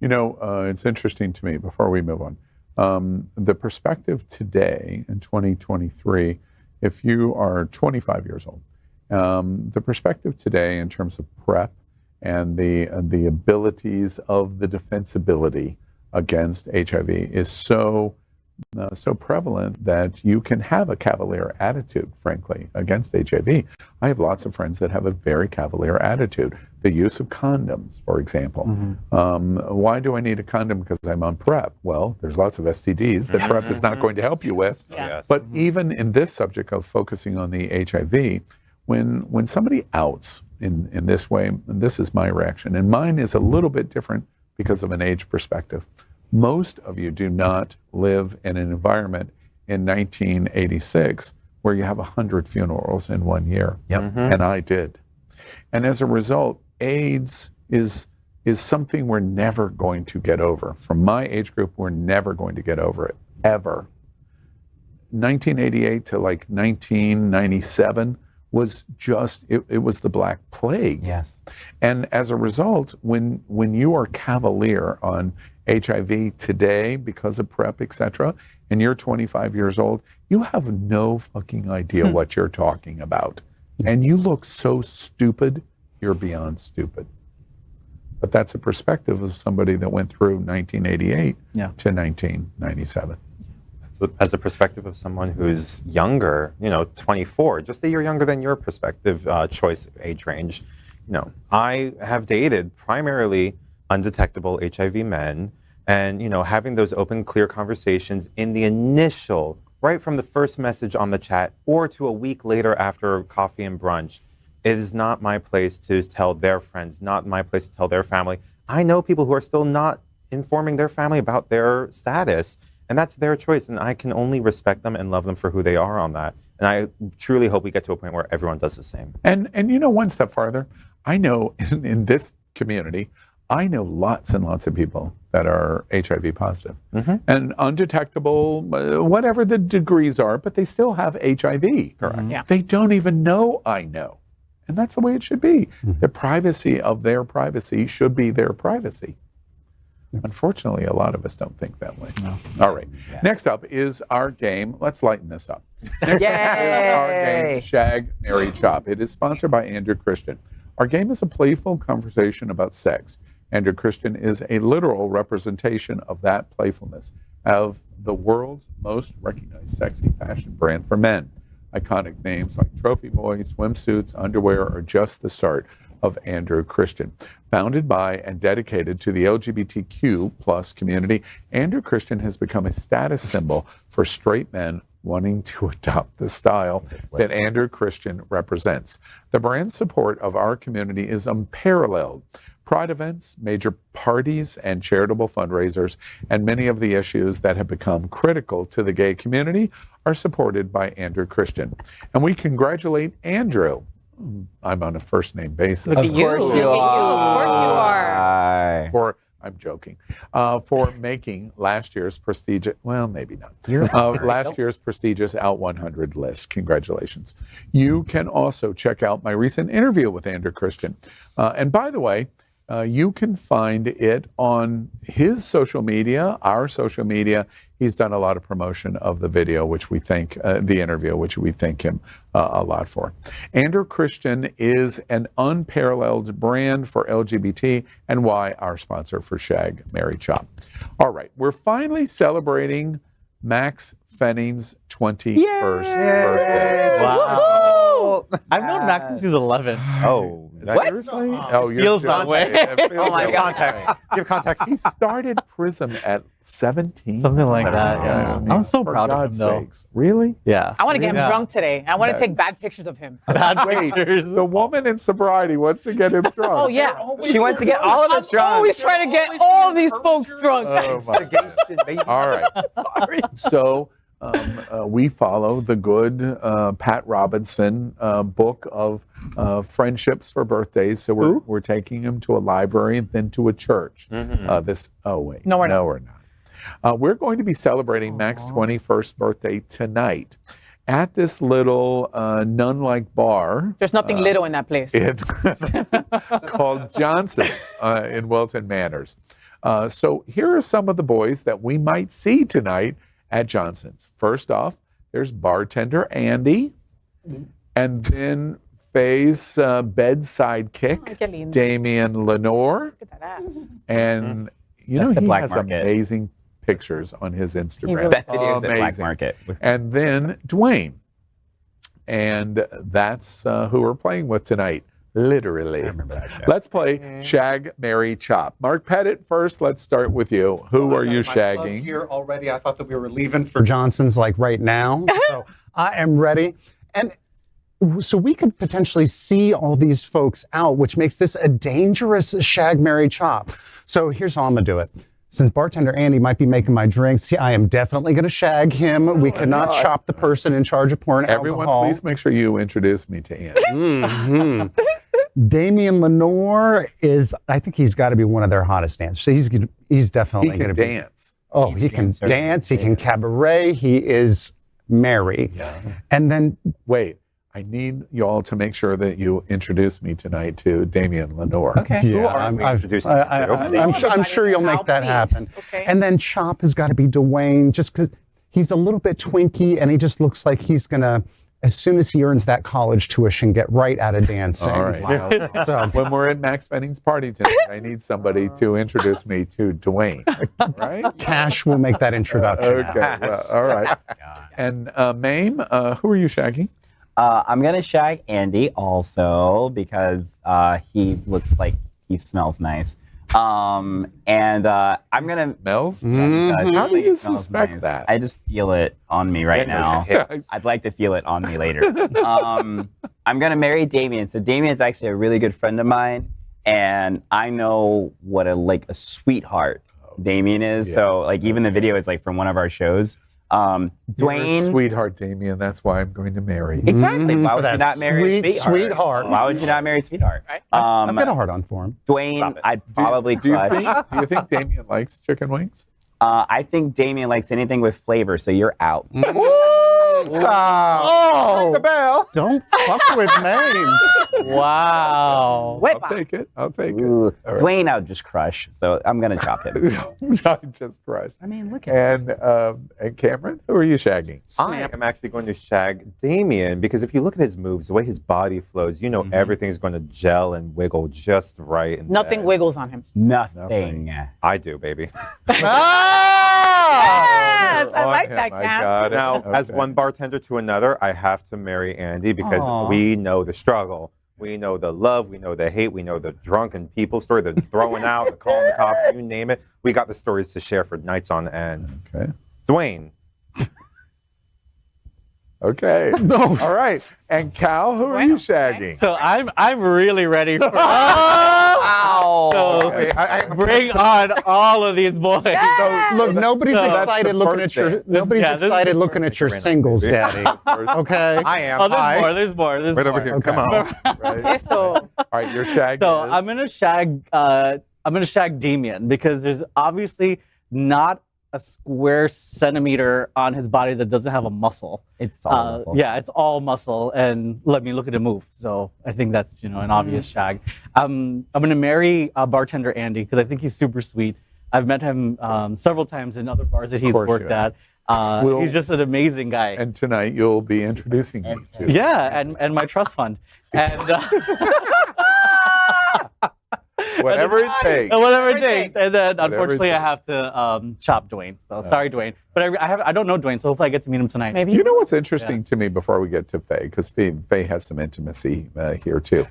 Speaker 1: You know, it's interesting to me, before we move on, the perspective today in 2023, if you are 25 years old, the perspective today in terms of PrEP and the abilities of the defensibility against HIV is so prevalent that you can have a cavalier attitude, frankly, against HIV. I have lots of friends that have a very cavalier attitude. The use of condoms, for example. Why do I need a condom? Because I'm on PrEP. Well, there's lots of STDs that PrEP is not going to help you with.
Speaker 7: Yes.
Speaker 1: But even in this subject of focusing on the HIV, when somebody outs in this way, and this is my reaction, and mine is a little bit different because of an age perspective. Most of you do not live in an environment in 1986 where you have 100 funerals in 1 year. And I did. And as a result, AIDS is something we're never going to get over. From my age group, we're never going to get over it, ever. 1988 to like 1997 was just, it was the Black Plague.
Speaker 8: Yes.
Speaker 1: And as a result, when you are cavalier on HIV today because of PrEP, etc., and you're 25 years old, you have no fucking idea what you're talking about. And you look so stupid, you're beyond stupid. But that's a perspective of somebody that went through 1988 to 1997.
Speaker 7: As a perspective of someone who's younger, 24, just a year younger than your perspective choice age range, I have dated primarily undetectable HIV men, and having those open, clear conversations in the initial, right from the first message on the chat or to a week later after coffee and brunch, it is not my place to tell their friends, not my place to tell their family. I know people who are still not informing their family about their status, and that's their choice, and I can only respect them and love them for who they are on that. And I truly hope we get to a point where everyone does the same.
Speaker 1: And one step farther, I know in this community, I know lots and lots of people that are HIV positive and undetectable, whatever the degrees are, but they still have HIV.
Speaker 7: Correct.
Speaker 5: Yeah.
Speaker 1: They don't even know I know. And that's the way it should be. The privacy of their privacy should be their privacy. Unfortunately, a lot of us don't think that way. No. All right. Yeah. Next up is our game. Let's lighten this up. Next up is our game, Shag, Marry, Chop. It is sponsored by Andrew Christian. Our game is a playful conversation about sex. Andrew Christian is a literal representation of that playfulness, of the world's most recognized sexy fashion brand for men. Iconic names like Trophy Boy, swimsuits, underwear are just the start of Andrew Christian. Founded by and dedicated to the LGBTQ plus community, Andrew Christian has become a status symbol for straight men wanting to adopt the style that Andrew Christian represents. The brand's support of our community is unparalleled. Pride events, major parties, and charitable fundraisers, and many of the issues that have become critical to the gay community are supported by Andrew Christian. And we congratulate Andrew. I'm on a first name basis.
Speaker 5: Look at you. Of course you are.
Speaker 1: I'm joking. For making last year's prestigious, well, maybe not. Last year's prestigious Out 100 list. Congratulations. You can also check out my recent interview with Andrew Christian. And by the way, you can find it on his social media, our social media. He's done a lot of promotion of the video, which we thank, the interview, which we thank him a lot for. Andrew Christian is an unparalleled brand for LGBT and why our sponsor for Shag, Marry, Chop. All right, we're finally celebrating Max Fenning's 21st birthday.
Speaker 10: Wow. I've known Max since he was 11.
Speaker 7: Oh,
Speaker 1: Seriously? Oh, you're
Speaker 10: Feels that way.
Speaker 7: Oh my context. Give context.
Speaker 1: He started Prism at 17.
Speaker 10: Something like that. Yeah.
Speaker 1: I mean,
Speaker 10: I'm so
Speaker 1: for
Speaker 10: proud
Speaker 1: God's
Speaker 10: of him, though.
Speaker 1: sakes. Really?
Speaker 10: Yeah.
Speaker 5: I want to get him
Speaker 10: Yeah.
Speaker 5: drunk today. I want to
Speaker 1: Yes.
Speaker 5: take bad pictures of him.
Speaker 10: Bad
Speaker 1: Wait,
Speaker 10: pictures.
Speaker 1: the woman in sobriety wants to get him drunk.
Speaker 5: Oh, yeah.
Speaker 8: She wants to get all of us
Speaker 5: I'm
Speaker 8: drunk.
Speaker 5: always trying to get all these folks drunk.
Speaker 1: Oh, my God. All right. So we follow the good Pat Robinson book of friendships for birthdays. So we're taking him to a library and then to a church.
Speaker 5: No,
Speaker 1: We're
Speaker 5: we're
Speaker 1: not. We're going to be celebrating Mac's 21st birthday tonight at this little nun-like bar.
Speaker 5: There's nothing little in that place.
Speaker 1: Called Johnson's in Wilton Manors. So here are some of the boys that we might see tonight at Johnson's. First off, there's bartender Andy, and then Faye's bedside kick,
Speaker 5: qué lindo.
Speaker 1: Damian Lenore,
Speaker 5: Look at that ass.
Speaker 1: and you
Speaker 8: That's
Speaker 1: know
Speaker 8: the
Speaker 1: he
Speaker 8: black
Speaker 1: has
Speaker 8: market.
Speaker 1: amazing pictures on his Instagram.
Speaker 5: really
Speaker 8: That video is at Black
Speaker 1: Amazing.
Speaker 8: Market.
Speaker 1: And then Dwayne, and that's who we're playing with tonight. Literally.
Speaker 8: I remember that show.
Speaker 1: Let's play Shag, Marry, Chop. Mark Pettitt, first, let's start with you. Who are you shagging?
Speaker 13: Here already. I thought that we were leaving
Speaker 6: For Johnson's, like right now. So I am ready. And so we could potentially see all these folks out, which makes this a dangerous shag, marry, chop. So here's how I'm going to do it. Since bartender Andy might be making my drinks, I am definitely going to shag him. We cannot chop the person in charge of pouring
Speaker 1: Everyone,
Speaker 6: alcohol.
Speaker 1: please make sure you introduce me to Andy.
Speaker 6: Damian Lenore is, I think he's got to be one of their hottest dancers. So he's definitely
Speaker 1: He
Speaker 6: going
Speaker 1: can
Speaker 6: to be.
Speaker 1: dance.
Speaker 6: Oh, he can dance. He can cabaret. He is merry.
Speaker 1: Yeah.
Speaker 6: And then
Speaker 1: Wait, I need you all to make sure that you introduce me tonight to Damian Lenore.
Speaker 8: Okay.
Speaker 6: yeah,
Speaker 7: aren't we introducing you to?
Speaker 6: I'm sure you'll make that happen.
Speaker 5: Okay.
Speaker 6: And then Chop has got to be Dwayne, just because he's a little bit twinky and he just looks like he's gonna, as soon as he earns that college tuition, get right out of dancing.
Speaker 1: All right.
Speaker 6: So
Speaker 1: When we're at Max Fenning's party tonight, I need somebody to introduce me to Dwayne. Right?
Speaker 6: Cash will make that introduction.
Speaker 1: Okay. Well, all right. And Maim, who are you shagging?
Speaker 8: I'm going to shag Andy also because he looks like he smells nice. And I'm going to...
Speaker 1: Smells?
Speaker 8: How
Speaker 1: do you suspect that?
Speaker 8: I just feel it on me right now.
Speaker 1: Yes.
Speaker 8: I'd like to feel it on me later. I'm going to marry Damien. So Damien is actually a really good friend of mine. And I know what a sweetheart Damien is.
Speaker 1: Yeah.
Speaker 8: So like even the video is like from one of our shows.
Speaker 1: You're
Speaker 8: Dwayne...
Speaker 1: a sweetheart, Damien. That's why I'm going to marry you.
Speaker 8: Exactly. Why would you
Speaker 6: that
Speaker 8: not marry
Speaker 6: sweetheart.
Speaker 8: Why would you not marry Sweetheart?
Speaker 6: I've got a hard on for him.
Speaker 8: Dwayne, I'd probably
Speaker 1: Do you
Speaker 8: crush.
Speaker 1: think Damien likes chicken wings?
Speaker 8: I think Damien likes anything with flavor, so you're out.
Speaker 6: Oh,
Speaker 1: the bell.
Speaker 6: don't fuck with Maine.
Speaker 10: Wow.
Speaker 5: Wait,
Speaker 1: I'll take it. I'll take it.
Speaker 8: Ooh.
Speaker 1: All right.
Speaker 8: Dwayne, I would just crush, so I'm gonna chop him.
Speaker 1: I just crushed.
Speaker 8: I mean, look at
Speaker 1: And Cameron, who are you shagging?
Speaker 7: I am actually going to shag Damien because if you look at his moves, the way his body flows, you know everything's going to gel and wiggle just right. in
Speaker 5: Nothing
Speaker 7: bed.
Speaker 5: wiggles on him.
Speaker 8: nothing.
Speaker 7: I do, baby.
Speaker 5: Yes, I
Speaker 1: On
Speaker 5: like
Speaker 1: him.
Speaker 5: that,
Speaker 1: I
Speaker 5: Cam.
Speaker 1: got it.
Speaker 7: Now, as
Speaker 1: Okay.
Speaker 7: one bartender to another, I have to marry Andy because
Speaker 8: Aw.
Speaker 7: we know the struggle. We know the love, we know the hate, we know the drunken people story, the throwing out, the calling the cops, you name it. We got the stories to share for nights on end.
Speaker 1: Okay.
Speaker 7: Dwayne.
Speaker 1: Okay.
Speaker 6: No.
Speaker 1: All right. And Cal, who are you shagging?
Speaker 10: So I'm really ready for
Speaker 8: Ow.
Speaker 10: So bring on all of these boys.
Speaker 6: Look, nobody's
Speaker 10: So-
Speaker 6: excited looking at your nobody's
Speaker 10: yeah, this is
Speaker 6: excited
Speaker 10: the
Speaker 6: looking at your singles, Daddy. Okay.
Speaker 7: I am.
Speaker 10: Oh, there's
Speaker 7: Hi.
Speaker 10: more. There's more. There's
Speaker 7: Right
Speaker 10: more.
Speaker 7: over here.
Speaker 6: Okay.
Speaker 7: Come on.
Speaker 1: Right.
Speaker 5: So
Speaker 1: All right. Your shag.
Speaker 10: So
Speaker 1: is?
Speaker 10: I'm gonna shag Damien because there's obviously not a square centimeter on his body that doesn't have a muscle.
Speaker 8: It's all muscle.
Speaker 10: Yeah, it's all muscle, and let me look at him move. So I think that's an obvious shag. I'm gonna marry bartender Andy because I think he's super sweet. I've met him several times in other bars that he's
Speaker 1: course you
Speaker 10: worked
Speaker 1: have.
Speaker 10: at.
Speaker 1: We'll-
Speaker 10: He's just an amazing guy.
Speaker 1: And tonight you'll be introducing me to.
Speaker 10: Yeah, and my trust fund. And
Speaker 1: Whatever it takes.
Speaker 10: whatever it takes. And then
Speaker 1: Whatever it
Speaker 10: unfortunately I
Speaker 1: takes.
Speaker 10: have to chop Dwayne. So sorry, Dwayne. But I don't know Dwayne, so hopefully I get to meet him tonight.
Speaker 5: maybe.
Speaker 1: You know what's interesting to me before we get to Faye, because Faye has some intimacy here too.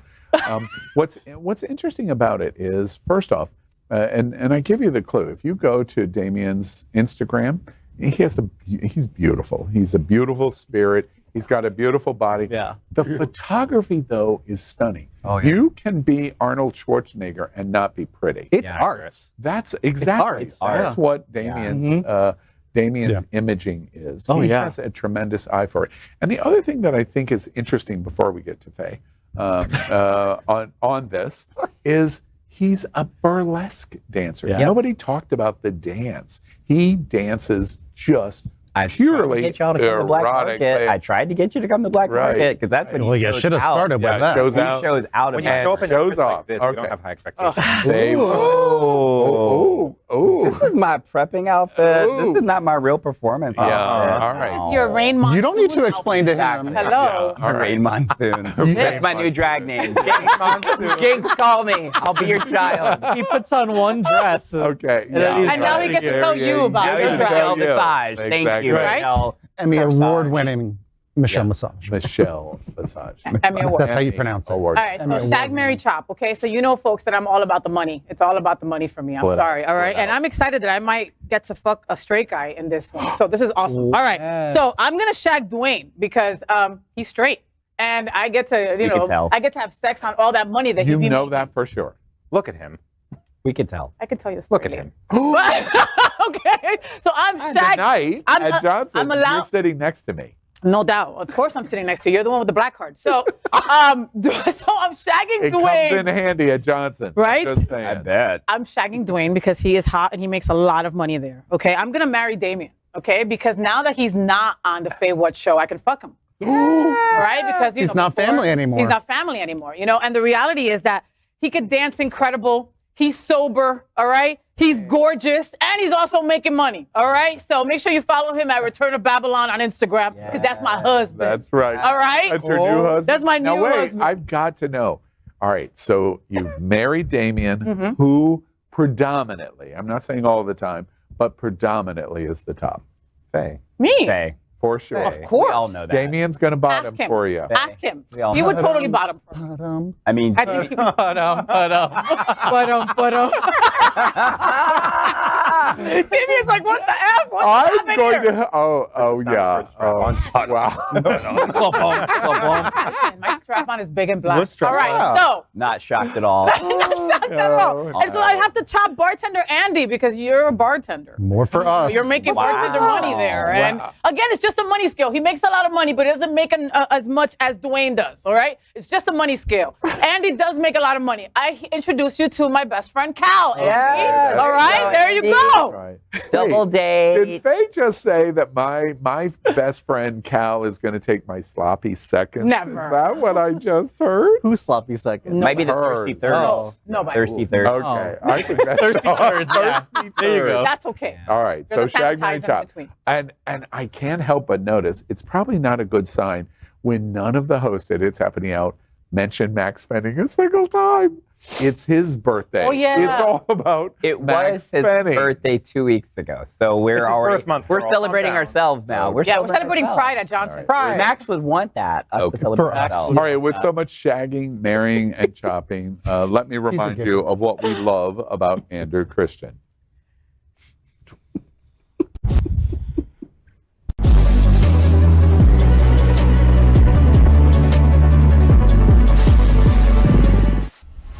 Speaker 1: What's interesting about it is, first off, and I give you the clue. If you go to Damien's Instagram, he's beautiful. He's a beautiful spirit. He's got a beautiful body.
Speaker 10: Yeah.
Speaker 1: The photography, though, is stunning.
Speaker 10: Oh, yeah.
Speaker 1: You can be Arnold Schwarzenegger and not be pretty.
Speaker 10: It's art.
Speaker 1: That's exactly.
Speaker 10: It's art.
Speaker 1: That's what Damien's imaging is.
Speaker 10: Oh,
Speaker 1: he
Speaker 10: yeah.
Speaker 1: has a tremendous eye for it. And the other thing that I think is interesting before we get to Faye on this is he's a burlesque dancer.
Speaker 8: Yeah.
Speaker 1: Nobody talked about the dance. He dances just purely
Speaker 8: get y'all to come to Black
Speaker 1: erotic.
Speaker 8: Market. I tried to get you to come to Black Market because that's when
Speaker 6: Well, you should have started with that.
Speaker 1: Shows
Speaker 8: He
Speaker 1: out.
Speaker 8: shows out of
Speaker 7: When you
Speaker 8: it.
Speaker 7: show up in
Speaker 1: shows
Speaker 7: outfits like
Speaker 1: off.
Speaker 7: this, we
Speaker 1: Okay.
Speaker 7: don't have high expectations.
Speaker 8: This is my prepping outfit. This is not my real performance outfit.
Speaker 1: all right.
Speaker 5: This is your rain monsoon.
Speaker 6: You don't need to explain to him.
Speaker 5: Hello.
Speaker 1: All right.
Speaker 8: Rain Monsoon. That's my new drag name. Jinx, call me. I'll be your child.
Speaker 10: He puts on one dress.
Speaker 1: Okay.
Speaker 5: And now he gets to tell you about
Speaker 8: Now
Speaker 5: his
Speaker 8: he's
Speaker 5: drag.
Speaker 8: Michelle Visage. Thank
Speaker 1: Exactly.
Speaker 8: you,
Speaker 5: Right?
Speaker 8: Michelle.
Speaker 6: Emmy award-winning Michelle Massage.
Speaker 1: Michelle Visage.
Speaker 5: Emmy Award.
Speaker 6: That's how you pronounce it.
Speaker 1: Award.
Speaker 5: All right, so shag, marry, chop. Okay, so you know, folks, that I'm all about the money. It's all about the money for me. I'm
Speaker 1: Pull it
Speaker 5: sorry.
Speaker 1: out.
Speaker 5: All right,
Speaker 1: Pull it
Speaker 5: and
Speaker 1: out.
Speaker 5: I'm excited that I might get to fuck a straight guy in this one. So this is awesome. All right, so I'm gonna shag Dwayne because he's straight, and I get to,
Speaker 8: You can tell.
Speaker 5: I get to have sex on all that money that
Speaker 1: You
Speaker 5: he
Speaker 1: know that for sure.
Speaker 7: Look at him.
Speaker 8: We could tell.
Speaker 5: I can tell you a story.
Speaker 7: Look at him.
Speaker 5: Okay, so I'm shagged.
Speaker 1: Tonight at Johnson,
Speaker 5: I'm allowed.
Speaker 1: you're sitting next to me.
Speaker 5: No doubt. Of course, I'm sitting next to you. You're the one with the black card. So, so I'm shagging
Speaker 1: It
Speaker 5: Dwayne.
Speaker 1: comes in handy at Johnson.
Speaker 5: Right?
Speaker 1: Just saying.
Speaker 8: I bet.
Speaker 5: I'm shagging Dwayne because he is hot and he makes a lot of money there. Okay, I'm gonna marry Damien. Okay, because now that he's not on the FayWhat show, I can fuck him. Right? Because
Speaker 6: He's not family anymore.
Speaker 5: He's not family anymore. You know, and the reality is that he could dance incredible. He's sober. All right. He's gorgeous, and he's also making money. All right. So make sure you follow him at Return of Babylon on Instagram because that's my husband.
Speaker 1: That's right.
Speaker 5: All right.
Speaker 1: That's your new husband.
Speaker 5: That's my
Speaker 1: Now
Speaker 5: new
Speaker 1: wait,
Speaker 5: husband.
Speaker 1: I've got to know. All right. So you've married Damien,
Speaker 5: Mm-hmm.
Speaker 1: who predominantly, I'm not saying all the time, but predominantly is the top.
Speaker 7: Faye.
Speaker 5: Me.
Speaker 8: Faye.
Speaker 1: For sure.
Speaker 5: Of course.
Speaker 8: We all know that.
Speaker 1: Damien's going to bottom
Speaker 5: Ask him.
Speaker 1: for you.
Speaker 5: Ask him.
Speaker 8: We all
Speaker 5: He
Speaker 8: know
Speaker 5: would
Speaker 8: that.
Speaker 5: totally bottom for me.
Speaker 8: I mean,
Speaker 5: I think he would. Damien's like, what the F? What's
Speaker 1: I'm
Speaker 5: happening
Speaker 1: going
Speaker 5: here?
Speaker 1: to. Oh, yeah. Oh, wow.
Speaker 5: Listen, my strap-on is big and black.
Speaker 10: What strap-on?
Speaker 5: All right, so.
Speaker 8: not shocked at all.
Speaker 5: Not at all. And so I have to chop bartender Andy because you're a bartender.
Speaker 6: More for us.
Speaker 5: You're making bartender money there. And again, it's just a money scale. He makes a lot of money, but he doesn't make as much as Dwayne does, all right? It's just a money scale. Andy does make a lot of money. I introduce you to my best friend, Cal. Andy.
Speaker 8: Yeah,
Speaker 5: All right, there you go.
Speaker 1: Right.
Speaker 8: Double
Speaker 1: Wait,
Speaker 8: date.
Speaker 1: Did Faye just say that my best friend Cal is going to take my sloppy seconds?
Speaker 5: Never.
Speaker 1: Is that what I just heard?
Speaker 10: Who's sloppy second?
Speaker 8: Might be the
Speaker 1: Hers.
Speaker 8: thirsty third.
Speaker 10: Oh.
Speaker 5: Nobody.
Speaker 8: Thirsty third.
Speaker 1: Okay, I think that's
Speaker 10: Thirsty thirds, yeah.
Speaker 1: Thirsty
Speaker 10: There you go.
Speaker 1: thirds.
Speaker 5: That's okay.
Speaker 1: All right,
Speaker 5: There's
Speaker 1: so
Speaker 5: a
Speaker 1: shag, marry,
Speaker 5: sanitizer in
Speaker 1: chop.
Speaker 5: between.
Speaker 1: And I can't help but notice it's probably not a good sign when none of the hosts at It's Happening Out mention Max Fenning a single time. It's his birthday.
Speaker 5: Oh, yeah.
Speaker 1: It's all about
Speaker 8: It
Speaker 1: Max
Speaker 8: was his
Speaker 1: Fenning.
Speaker 8: birthday 2 weeks ago, so we're
Speaker 7: It's his
Speaker 8: already
Speaker 7: birth month.
Speaker 8: we're
Speaker 7: We're all
Speaker 8: celebrating
Speaker 7: calm down.
Speaker 8: ourselves now. We're
Speaker 5: Yeah, we're celebrating
Speaker 8: ourselves.
Speaker 5: Pride at Johnson.
Speaker 1: Pride.
Speaker 8: Max would want that us to celebrate
Speaker 6: For us.
Speaker 8: ourselves.
Speaker 1: All right, with so much shagging, marrying, and chopping, let me remind you of what we love about Andrew Christian.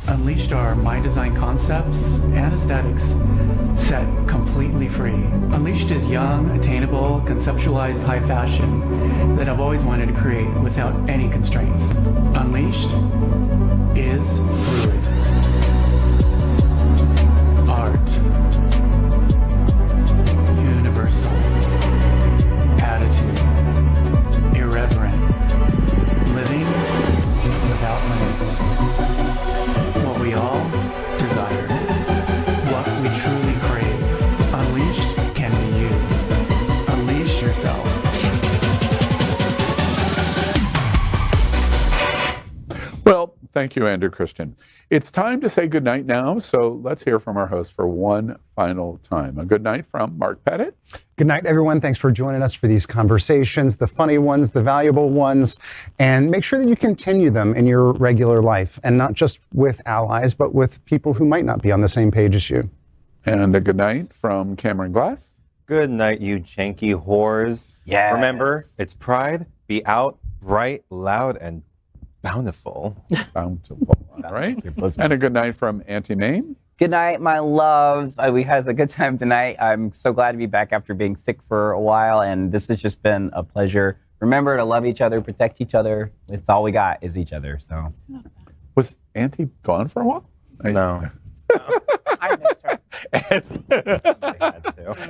Speaker 18: Unleashed are my design concepts and aesthetics set completely free. Unleashed is young, attainable, conceptualized high fashion that I've always wanted to create without any constraints. Unleashed is fluid. Art. Universal. Attitude. Irreverent. Living without limits. What we all desire, what we truly crave. Unleashed can be you. Unleash yourself.
Speaker 1: Well, Thank you, Andrew Christian. It's time to say goodnight now, so let's hear from our host for one final time. A good night from Mark Pettitt.
Speaker 6: Good night, everyone. Thanks for joining us for these conversations, the funny ones, the valuable ones, and make sure that you continue them in your regular life, and not just with allies, but with people who might not be on the same page as you.
Speaker 1: And a good night from Cameron Glass.
Speaker 7: Good night, you janky whores.
Speaker 8: Yeah.
Speaker 7: Remember, it's Pride. Be out, bright, loud, and bountiful.
Speaker 1: Bountiful, all right. And a good night from Auntie Maim.
Speaker 8: Good night, my loves. We had a good time tonight. I'm so glad to be back after being sick for a while, and this has just been a pleasure. Remember to love each other, protect each other. It's all we got is each other. So,
Speaker 1: was Auntie gone for a while?
Speaker 7: No.
Speaker 5: I missed her.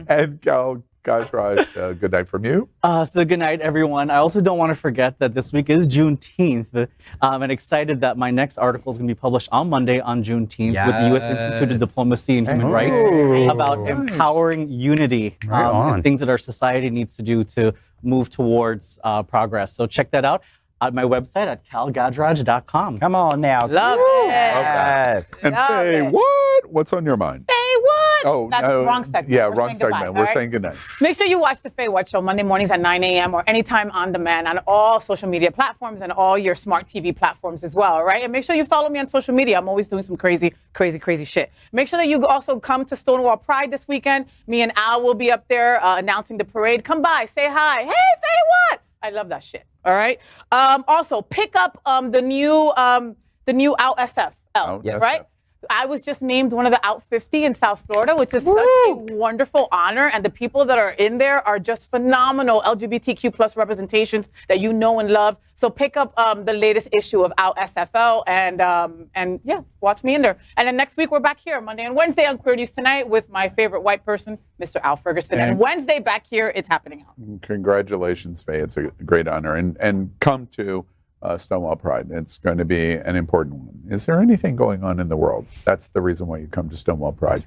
Speaker 1: And Kal Gajraj, good night from you.
Speaker 10: So good night, everyone. I also don't want to forget that this week is Juneteenth. I'm excited that my next article is going to be published on Monday on Juneteenth with the U.S. Institute of Diplomacy and Human Rights about empowering unity and things that our society needs to do to move towards progress. So check that out at my website at kalgajraj.com.
Speaker 8: Come on now.
Speaker 5: Love it.
Speaker 1: And FayWhat? What's on your mind?
Speaker 5: FayWhat?
Speaker 1: Oh,
Speaker 5: That's the wrong segment.
Speaker 1: Yeah,
Speaker 5: We're
Speaker 1: wrong
Speaker 5: saying goodbye,
Speaker 1: segment.
Speaker 5: all
Speaker 1: We're
Speaker 5: right?
Speaker 1: saying goodnight.
Speaker 5: Make sure you watch the FayWhat show Monday mornings at 9 a.m. or anytime on demand on all social media platforms and all your smart TV platforms as well, all right? And make sure you follow me on social media. I'm always doing some crazy shit. Make sure that you also come to Stonewall Pride this weekend. Me and Al will be up there announcing the parade. Come by, say hi. Hey, FayWhat? I love that shit, all right? Also, pick up the new Out SFL, right? I was just named one of the Out 50 in South Florida, which is such a wonderful honor. And the people that are in there are just phenomenal LGBTQ plus representations that you know and love. So pick up the latest issue of Out SFL and yeah, watch me in there. And then next week we're back here Monday and Wednesday on Queer News Tonight with my favorite white person, Mr. Al Ferguson. And Wednesday back here, it's happening out.
Speaker 1: Congratulations, Faye. It's a great honor. And come to Stonewall Pride. It's going to be an important one. Is there anything going on in the world? That's the reason why you come to Stonewall Pride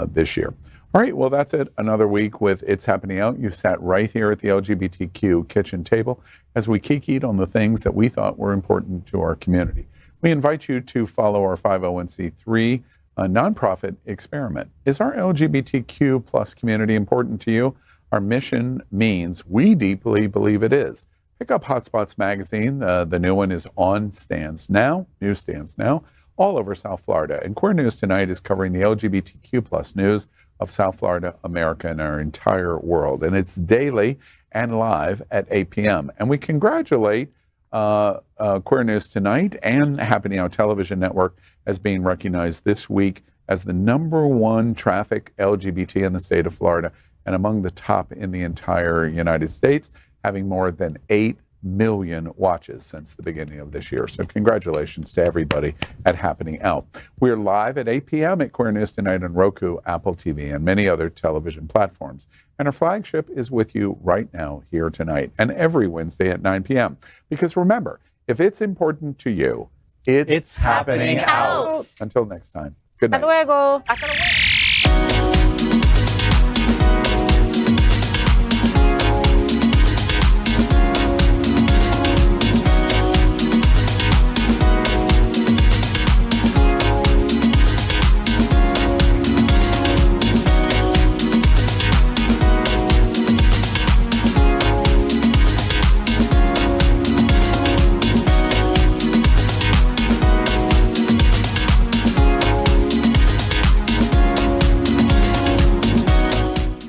Speaker 1: this year. All right, well, that's it. Another week with It's Happening Out. You sat right here at the LGBTQ kitchen table as we kikied on the things that we thought were important to our community. We invite you to follow our 501c3 nonprofit experiment. Is our LGBTQ plus community important to you? Our mission means we deeply believe it is. Pick up Hotspots magazine. The new one is on newsstands now, all over South Florida. And Queer News Tonight is covering the LGBTQ plus news of South Florida, America, and our entire world. And it's daily and live at 8 p.m. And we congratulate Queer News Tonight and Happening Out Television Network as being recognized this week as the #1 traffic LGBT in the state of Florida and among the top in the entire United States, having more than 8 million watches since the beginning of this year. So congratulations to everybody at Happening Out. We're live at 8 p.m. at Queer News Tonight on Roku, Apple TV, and many other television platforms. And our flagship is with you right now here tonight and every Wednesday at 9 p.m. Because remember, if it's important to you, it's happening out. Until next time, good night.
Speaker 5: Hasta luego. Hasta luego.